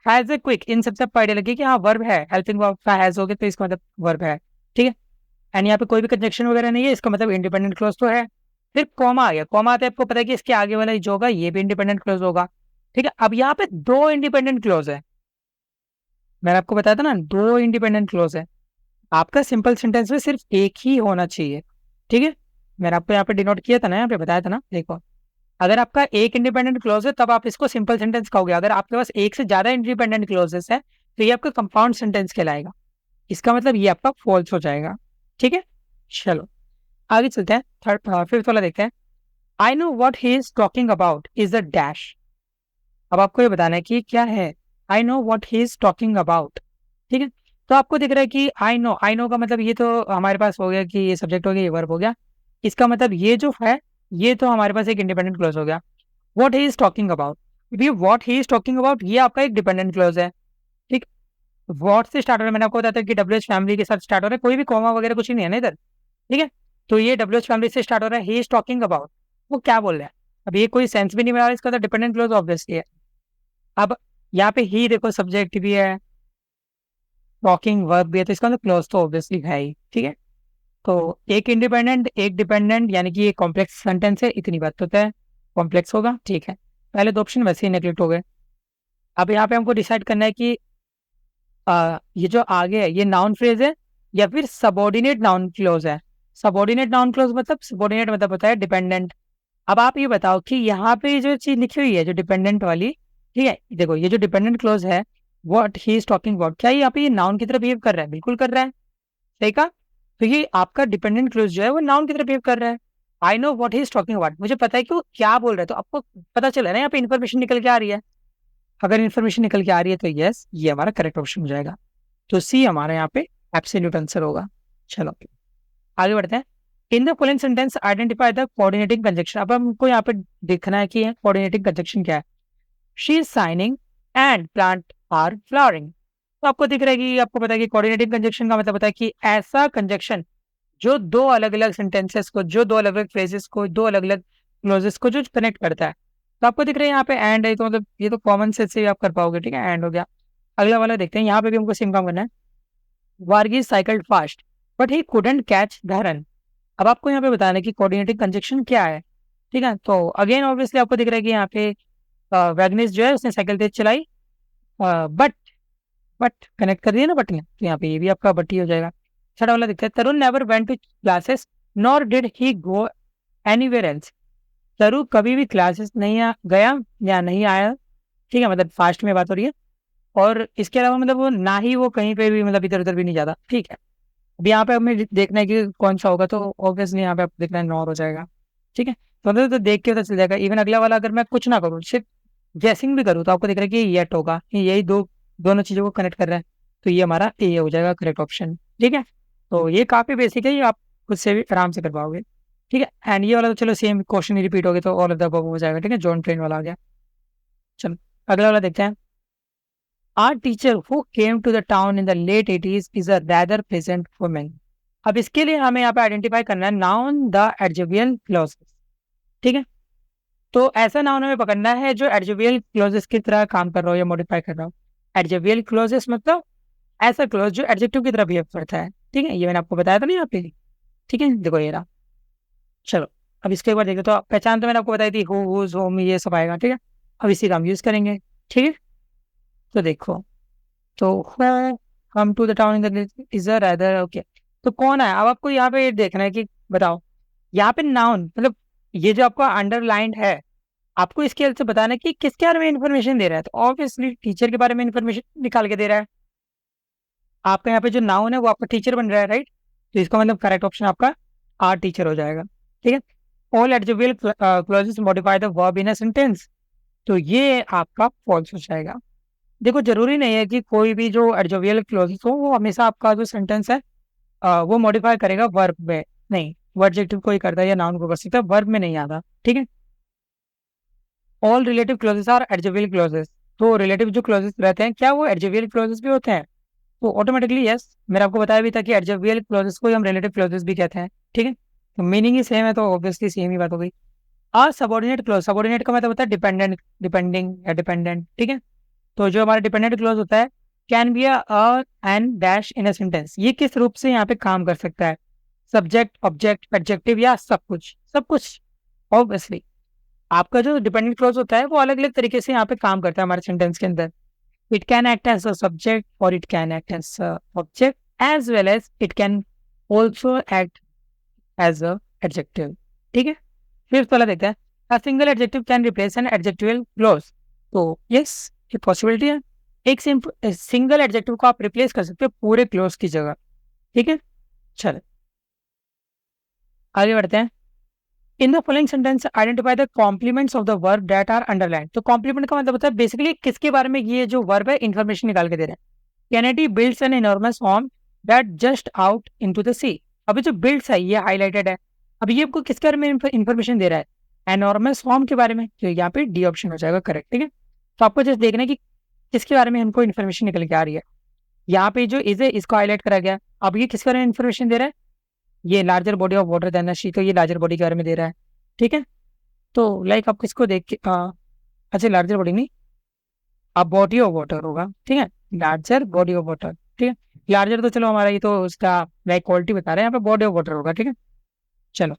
हैज अ क्विक, इन सबसे आपको आइडिया लगे कि हाँ वर्ब है, हेल्पिंग वर्ब का हैज हो गया तो इसका मतलब वर्ब है, ठीक है। एंड यहाँ पे कोई भी कंजक्शन वगैरह नहीं है, इसका मतलब इंडिपेंडेंट क्लोज तो है। फिर कॉमा आ गया, कॉमा आते आपको पता है कि इसके आगे वाला जो होगा ये भी इंडिपेंडेंट क्लोज होगा, ठीक है। अब यहाँ पे दो इंडिपेंडेंट क्लोज है, मैंने आपको बताया था ना, दो इंडिपेंडेंट क्लोज है। आपका सिंपल सेंटेंस में सिर्फ एक ही होना चाहिए, ठीक है। मैंने आपको यहाँ पे डिनोट किया था ना, यहाँ पे बताया था ना, देखो, अगर आपका एक इंडिपेंडेंट क्लोज है तब आप इसको सिंपल सेंटेंस कहोगे, अगर आपके पास एक से ज्यादा इंडिपेंडेंट क्लोजेस है तो ये आपका कंपाउंड सेंटेंस कहलाएगा, इसका मतलब ये आपका फॉल्स हो जाएगा, ठीक है। चलो आगे चलते हैं, थर्ड फिफ्थ वाला देखते हैं। I know what he is talking about is the dash. अब आपको ये बताना है कि क्या है, I know what he is talking about, ठीक है। तो आपको दिख रहा है कि आई नो का मतलब ये तो हमारे पास हो गया कि ये सब्जेक्ट हो गया, ये वर्ब हो गया, इसका मतलब ये जो है ये तो हमारे पास एक इंडिपेंडेंट क्लोज हो गया। What he is talking about, ये what he is talking about ये आपका एक डिपेंडेंट क्लोज है, ठीक। वॉट से स्टार्ट हो रहा है, मैंने आपको बताया था कि डब्ल्यू एच फैमिली के साथ स्टार्ट हो रहा है, कोई भी कॉमा वगैरह कुछ ही नहीं है ना इधर, ठीक है। तो ये डब्ल्यू एच फैमिली से स्टार्ट हो रहा है, ही इज टॉकिंग अबाउट, वो क्या बोल रहा है, अब ये कोई सेंस भी नहीं बना रहा है, इसका तो डिपेंडेंट क्लोज ऑब्वियसली है। अब यहाँ पे ही देखो सब्जेक्ट भी है, टॉकिंग वर्ब भी है, तो इसका मतलब क्लोज तो ऑब्वियसली है ही, ठीक है। तो एक इंडिपेंडेंट एक डिपेंडेंट यानी कि ये कॉम्प्लेक्स सेंटेंस है, इतनी बात तो तय, कॉम्प्लेक्स होगा, ठीक है। पहले दो ऑप्शन वैसे ही नेगलेक्ट हो गए। अब यहाँ पे हमको डिसाइड करना है कि ये जो आगे है ये नाउन फ्रेज है या फिर सबऑर्डिनेट नाउन क्लोज है। सबऑर्डिनेट नाउन क्लोज मतलब, सबऑर्डिनेट मतलब होता है डिपेंडेंट। अब आप ये बताओ कि यहाँ पे जो चीज लिखी हुई है जो डिपेंडेंट वाली, ठीक है, देखो ये जो डिपेंडेंट क्लोज है, what he is talking about, क्या ये यहाँ पे ये नाउन की तरह बिहेव कर रहा है, बिल्कुल कर रहा है, सही कहा। तो ये आपका डिपेंडेंट क्लोज जो है वो नाउन की तरह बिहेव कर रहा है। I know what he is talking about, मुझे पता है कि वो क्या बोल रहा है, तो आपको पता चला ना यहाँ पे इन्फॉर्मेशन निकल के आ रही है। अगर इन्फॉर्मेशन निकल के आ रही है तो यस ये हमारा करेक्ट ऑप्शन हो जाएगा, तो सी हमारे यहाँ पे एब्सोल्यूट आंसर होगा। चलो आगे बढ़ते हैं। In the following sentence identify the coordinating conjunction. अब हमको यहाँ पे देखना है कि कोऑर्डिनेटिंग कंजक्शन क्या है। She is shining and plant are flowering. तो आपको दिख रहा है कि आपको पता है कि कोऑर्डिनेटिंग कंजक्शन का मतलब होता है कि ऐसा कंजक्शन जो दो अलग अलग सेंटेंसेस को, जो दो अलग अलग फ्रेजेस को, दो अलग अलग क्लोजेस को जो कनेक्ट करता है। तो आपको दिख रहा है यहाँ पे एंड है, तो मतलब ये तो कॉमन सेंस से ही आप कर पाओगे, ठीक है, एंड हो गया। अगला वाला देखते हैं, यहाँ पे भी हमको सेम काम करना है। Varghese cycled fast but he couldn't catch the run. अब आपको यहाँ पे बताना है कि कोऑर्डिनेटिंग कंजक्शन क्या है, ठीक है। तो अगेन ऑब्वियसली आपको दिख रहा है कि यहाँ पे वैगनिस जो है उसने साइकिल तेज चलाई, बट बट कनेक्ट कर दिया ना बट ने, तो यहाँ पे ये भी आपका बट ही हो जाएगा। छठा वाला दिखता है, Tarun never went to classes nor did he go anywhere else. Tarun कभी भी क्लासेस नहीं गया या नहीं आया, ठीक है, मतलब फास्ट में बात हो रही है, और इसके अलावा मतलब वो ना ही वो कहीं पे भी मतलब इधर उधर भी नहीं जाता, ठीक है। अब यहाँ पे हमें देखना है कि कौन सा होगा, तो ऑब्वियसली यहाँ पे आप देखना है नॉर हो जाएगा, ठीक है। तो मतलब तो देख के पता चल जाएगा। इवन अगला वाला अगर मैं कुछ ना करूँ, सिर्फ गैसिंग भी करूँ, तो आपको दिख रहा है कि येट होगा, कि यही दोनों चीजों को कनेक्ट कर रहा है, तो ये हमारा ए हो जाएगा करेक्ट ऑप्शन, ठीक है। तो ये काफी बेसिक है, ये आप खुद से भी आराम से कर पाओगे, ठीक है। एंड ये वाला तो चलो सेम क्वेश्चन ही रिपीट हो गया, तो ऑल ऑफ द अबव हो जाएगा, ठीक है, जॉन ट्रेन वाला आ गया। चलो अगला वाला देखते हैं। Our teacher who came to the town in the late 80s is a rather pleasant woman. अब इसके लिए हमें यहाँ पे आइडेंटिफाई करना है नाउन द एडजेक्टिव क्लॉजेस, ठीक है। तो ऐसा नाउन हमें पकड़ना है जो एडजेक्टिव क्लॉजेस की तरह काम कर रहा हो या मॉडिफाई कर रहा हो। एडजेक्टिव क्लॉजेस मतलब ऐसा क्लॉज जो एडजेक्टिव की तरह बिहेव करता है, ठीक है, ये मैंने आपको बताया था ना यहाँ पे, ठीक है, देखो ये रहा। चलो अब इसके बाद देखो, तो पहचान तो मैंने आपको बताई थी, हुज होम ये सब आएगा, ठीक है। अब इसी का हम यूज करेंगे, ठीक है। तो देखो, तो come to the town in the is a rather, okay. तो कौन है, अब आपको यहाँ पे देखना है कि बताओ यहाँ पे नाउन मतलब ये जो आपका अंडरलाइंड है, आपको इसके हेल्प से बताना है कि किसके बारे में इन्फॉर्मेशन दे रहा है, तो ऑब्वियसली टीचर के बारे में इन्फॉर्मेशन निकाल के दे रहा है। आपका यहाँ पे जो नाउन है वो आपका टीचर बन रहा है, राइट। तो इसका मतलब करेक्ट ऑप्शन आपका आर टीचर हो जाएगा, ठीक है। All adjective clauses modify the verb in a sentence, तो ये आपका फॉल्स हो जाएगा। देखो जरूरी नहीं है कि कोई भी जो एडजर्वियल क्लॉजेस हो वो हमेशा आपका जो सेंटेंस है वो मॉडिफाई करेगा वर्ब में। नहीं, वो एडजेक्टिव को ही करता है या नाउन को कर सकता है, वर्ब में नहीं आता। ठीक है। All relative clauses are adjectival clauses. तो रिलेटिव जो क्लॉजेस रहते हैं क्या वो एडजर्वियल क्लॉजेस भी होते हैं? तो ऑटोमेटिकली यस, मैंने आपको बताया भी था कि एडजर्वियल क्लॉजेस को ही हम रिलेटिव क्लॉजेस भी कहते हैं। ठीक है, तो मीनिंग ही सेम है तो ऑब्वियसली सेम ही बात हो गई। आ सबॉर्डिनेट क्लॉज, सबॉर्डिनेट का मतलब होता है डिपेंडेंट, डिपेंडिंग या डिपेंडेंट। ठीक है, तो जो हमारा डिपेंडेंट क्लॉज होता है, can be a and dash in a sentence, ये किस रूप से यहाँ पे काम कर सकता है? सब्जेक्ट, ऑब्जेक्ट, एडजेक्टिव या सब कुछ? सब कुछ। ऑब्वियसली आपका जो डिपेंडेंट क्लॉज होता है वो अलग अलग तरीके से यहाँ पे काम करता है हमारे सेंटेंस के अंदर। It can act as a subject और it can act as a object as well as it can also act as a adjective. ठीक है, फिफ्थ वाला देखते हैं। A single adjective can replace an adjectival clause. तो yes, ये possibility है। एक सिंगल एडजेक्टिव को आप रिप्लेस कर सकते हो पूरे क्लॉज की जगह। ठीक है, चलो आगे बढ़ते हैं। In the following sentence identify the complements of the verb that are underline. तो कॉम्प्लीमेंट का मतलब होता है बेसिकली किसके बारे में ये जो वर्ब है इन्फॉर्मेशन निकाल के दे रहे हैं। Kennedy builds an enormous form that just out into the sea. अभी जो बिल्ड्स है ये हाईलाइटेड है। अभी ये आपको किसके बारे में इन्फॉर्मेशन दे रहा है? एनॉर्मस फॉर्म के बारे में। तो यहाँ पे डी ऑप्शन हो जाएगा करेक्ट। ठीक है, तो आपको जस्ट देखना है कि किसके बारे में हमको इन्फॉर्मेशन निकल के आ रही है। यहाँ पे जो इज है इसको हाईलाइट करा गया। अब ये किसके बारे में इन्फॉर्मेशन दे रहा है? ये larger body of water than the sea, तो ये लार्जर बॉडी के बारे में दे रहा है। ठीक है, तो लाइक आप किसको देख के अच्छा लार्जर बॉडी नहीं, अब बॉडी ऑफ वाटर होगा। ठीक है, लार्जर बॉडी ऑफ वाटर। ठीक है, लार्जर तो चलो हमारा ये तो उसका लाइक क्वालिटी बता रहे हैं, यहाँ पे बॉडी ऑफ वाटर होगा। ठीक है, चलो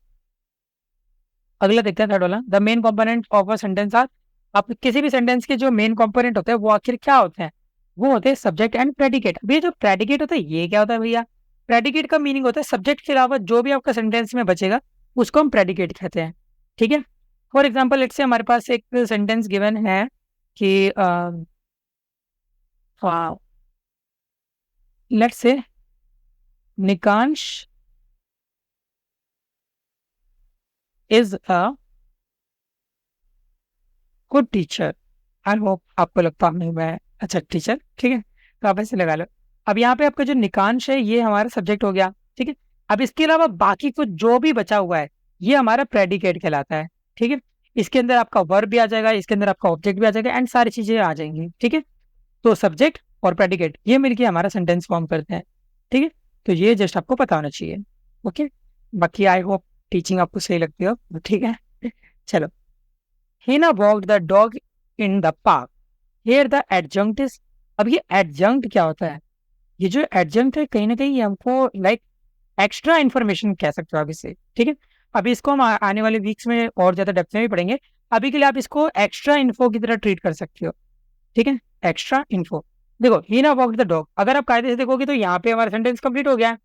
अगला देखते हैं थर्ड वाला। The main component of a sentence are. आप किसी भी सेंटेंस के जो मेन कंपोनेंट होते हैं वो आखिर क्या होते हैं? वो होते हैं सब्जेक्ट एंड प्रेडिकेट। अब ये जो प्रेडिकेट होता है ये क्या होता है भैया? प्रेडिकेट का मीनिंग होता है सब्जेक्ट के अलावा जो भी आपका सेंटेंस में बचेगा उसको हम प्रेडिकेट कहते हैं। ठीक है, फॉर एग्जाम्पल लेट्स से हमारे पास एक सेंटेंस गिवन है कि let's say Nikansh is a good teacher. I hope आपको लगता है मैं अच्छा टीचर। ठीक है, तो आप ऐसे लगा लो। अब यहाँ पे आपका जो निकांश है ये हमारा सब्जेक्ट हो गया। ठीक है, अब इसके अलावा बाकी कुछ जो भी बचा हुआ है ये हमारा प्रेडिकेट कहलाता है। ठीक है, इसके अंदर आपका वर्ब भी आ जाएगा, इसके अंदर आपका ऑब्जेक्ट भी आ जाएगा एंड सारी चीजें आ जाएंगी। ठीक है, तो सब्जेक्ट और प्रेडिकेट ये मिलके हमारा सेंटेंस फॉर्म करते हैं। ठीक है, तो ये जस्ट आपको पता होना चाहिए। ओके, बाकी आई होप टीचिंग आपको सही लगती हो। ठीक है, चलो। Hina walked the dog in the park. Here the adjunct is। अब ये adjunct क्या होता है? ये जो adjunct है कहीं ना कहीं ये हमको लाइक एक्स्ट्रा इन्फॉर्मेशन कह सकते हो आप इसे। ठीक है, अभी इसको हम आने वाले वीक्स में और ज्यादा डेप्थ में भी पढ़ेंगे। अभी के लिए आप इसको एक्स्ट्रा इन्फो की तरह ट्रीट कर सकते हो। ठीक है, एक्स्ट्रा इन्फो। देखो हीना वॉक्ड द डॉग, अगर आप कायदे से देखोगे तो यहाँ पे हमारा सेंटेंस कंप्लीट हो गया है,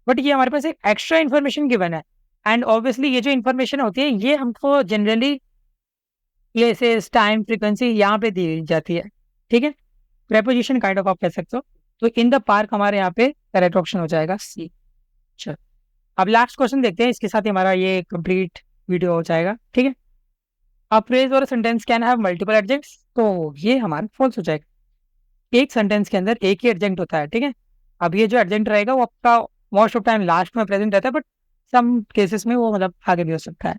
बट ये हमारे पास एक एक्स्ट्रा इन्फॉर्मेशन गिवन है। एंड ऑब्वियसली ये जो इन्फॉर्मेशन होती है ये हमको जनरली प्लेसेस, टाइम, फ्रीक्वेंसी यहाँ पे दी जाती है। ठीक है, प्रेपोजिशन काइंड ऑफ आप कह सकते हो। तो इन द पार्क हमारे यहाँ पे करेक्ट ऑप्शन हो जाएगा सी। चलो अब लास्ट क्वेश्चन देखते हैं, इसके साथ ही हमारा ये कंप्लीट वीडियो हो जाएगा। ठीक है, अ फ्रेज और सेंटेंस कैन हैव मल्टीपल एडजेक्ट्स। तो ये हमारा फॉल्स हो जाएगा। एक सेंटेंस के अंदर एक ही एडजेक्ट होता है। ठीक है, अब ये जो एडजेक्ट रहेगा वो आपका मोस्ट ऑफ टाइम लास्ट में प्रेजेंट रहता है, बट सम केसेस में वो मतलब आगे भी हो सकता है।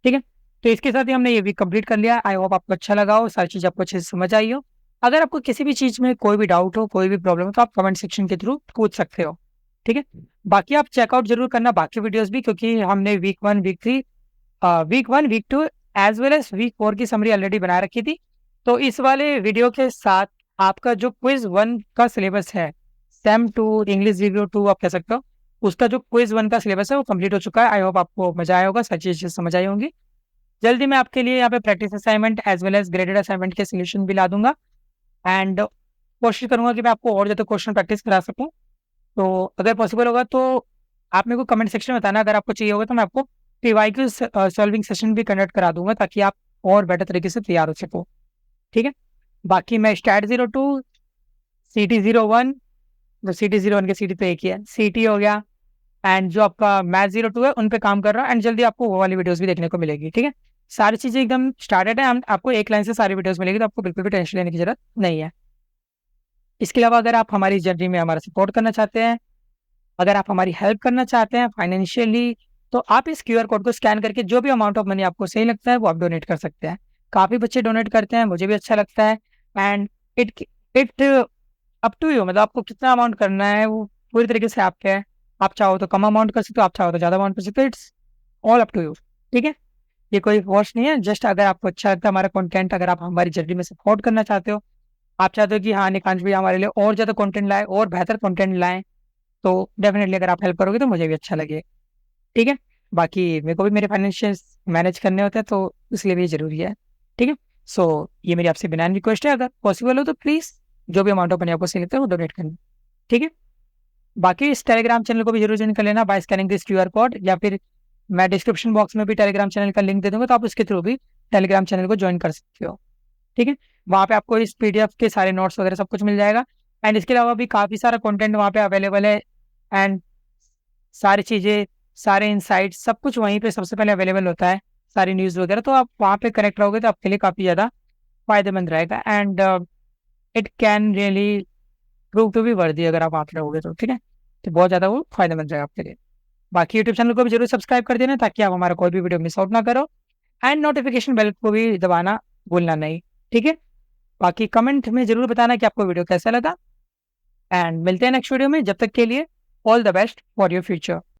ठीक है, तो इसके साथ ही हमने ये भी कंप्लीट कर लिया। आई होप आपको अच्छा लगा हो, सारी चीज़ आपको अच्छे से समझ आई हो। अगर आपको किसी भी चीज़ में कोई भी डाउट हो, कोई भी प्रॉब्लम हो, तो आप कमेंट सेक्शन के थ्रू पूछ सकते हो। ठीक है, बाकी आप चेकआउट जरूर करना बाकी वीडियोस भी, क्योंकि हमने week 1, week 3, week 1, week 2 as well as week 4 की समरी ऑलरेडी बना रखी थी। तो इस वाले वीडियो के साथ आपका जो क्विज 1 का सिलेबस है, सेम 2 इंग्लिश 02 आप कह सकते हो, उसका जो क्विज 1 का सिलेबस है वो कंप्लीट हो चुका है। आई होप आपको मजा आया होगा, सारी चीजें समझ आई होंगी। जल्दी मैं आपके लिए यहाँ पे practice assignment as well as graded assignment के सोल्यूशन भी ला दूंगा। एंड कोशिश करूंगा कि मैं आपको और ज़्यादा क्वेश्चन प्रैक्टिस करा सकूं। तो अगर पॉसिबल होगा तो आप मेरे को कमेंट सेक्शन में बताना, अगर आपको चाहिए होगा तो मैं आपको पीवाईक्यू सॉल्विंग सेशन भी कंडक्ट करा दूंगा, ताकि आप और बेटर तरीके से तैयार हो सको। ठीक है, बाकी मैं STAT 02, CT 01, जो CT 01 के CT तो एक ही है, CT हो गया, एंड जो आपका मैथ 02 है उन पे काम कर रहा हूँ। एंड जल्दी आपको वो वाली वीडियोस भी देखने को मिलेगी। ठीक है, सारी चीज़ें एकदम स्टार्टेड है, हम आपको एक लाइन से सारी वीडियोस मिलेगी, तो आपको बिल्कुल भी टेंशन लेने की जरूरत नहीं है। इसके अलावा अगर आप हमारी जर्नी में हमारा सपोर्ट करना चाहते हैं, अगर आप हमारी हेल्प करना चाहते हैं फाइनेंशियली, तो आप इस क्यूआर कोड को स्कैन करके जो भी अमाउंट ऑफ मनी आपको सही लगता है वो आप डोनेट कर सकते हैं। काफ़ी बच्चे डोनेट करते हैं, मुझे भी अच्छा लगता है। And it it up to you, मतलब आपको कितना अमाउंट करना है वो पूरी तरीके से आपके है। आप चाहो तो कम अमाउंट कर सकते हो, आप चाहो तो ज़्यादा अमाउंट कर सकते हो, it's all up to you. ठीक है, ये कोई फोर्स नहीं है, जस्ट अगर आपको अच्छा लगता है हमारा कंटेंट, अगर आप हमारी जर्नी में सपोर्ट करना चाहते हो, आप चाहते हो कि हाँ निकांश भैया हमारे लिए और ज़्यादा कंटेंट लाए और बेहतर कंटेंट लाएं, तो डेफिनेटली अगर आप हेल्प करोगे तो मुझे भी अच्छा लगे। ठीक है, बाकी मेरे को भी मेरे फाइनेंशियल मैनेज करने होते हैं, तो इसलिए भी ये जरूरी है। ठीक है, सो ये मेरी आपसे बिना रिक्वेस्ट है, अगर पॉसिबल हो तो प्लीज़ जो भी अमाउंट ऑफ मनी आपको सही लगता है वो डोनेट करना। ठीक है, बाकी इस टेलीग्राम चैनल को भी जरूर ज्वाइन कर लेना by scanning this QR code, या फिर मैं डिस्क्रिप्शन बॉक्स में भी टेलीग्राम चैनल का लिंक दे दूंगा, तो आप उसके थ्रू भी टेलीग्राम चैनल को ज्वाइन कर सकते हो। ठीक है, वहाँ पे आपको इस पीडीएफ के सारे नोट्स वगैरह सब कुछ मिल जाएगा। एंड इसके अलावा भी काफ़ी सारा कंटेंट वहाँ पे अवेलेबल है। एंड सारी चीज़ें, सारे इंसाइट सब कुछ वहीं पे सबसे पहले अवेलेबल होता है, सारी न्यूज़ वगैरह, तो आप वहाँ पे कनेक्ट रहोगे तो आपके लिए काफ़ी ज़्यादा फायदेमंद रहेगा। And it can really prove to be worthy, अगर आप वहाँ पे रहोगे तो। ठीक है, तो बहुत ज़्यादा वो फायदेमंद रहेगा आपके लिए। बाकी यूट्यूब चैनल को भी जरूर सब्सक्राइब कर देना, ताकि आप हमारा कोई भी वीडियो मिस आउट ना करो। एंड नोटिफिकेशन बेल को भी दबाना भूलना नहीं। ठीक है, बाकी कमेंट में जरूर बताना कि आपको वीडियो कैसा लगा। एंड मिलते हैं नेक्स्ट वीडियो में, जब तक के लिए all the best for your future.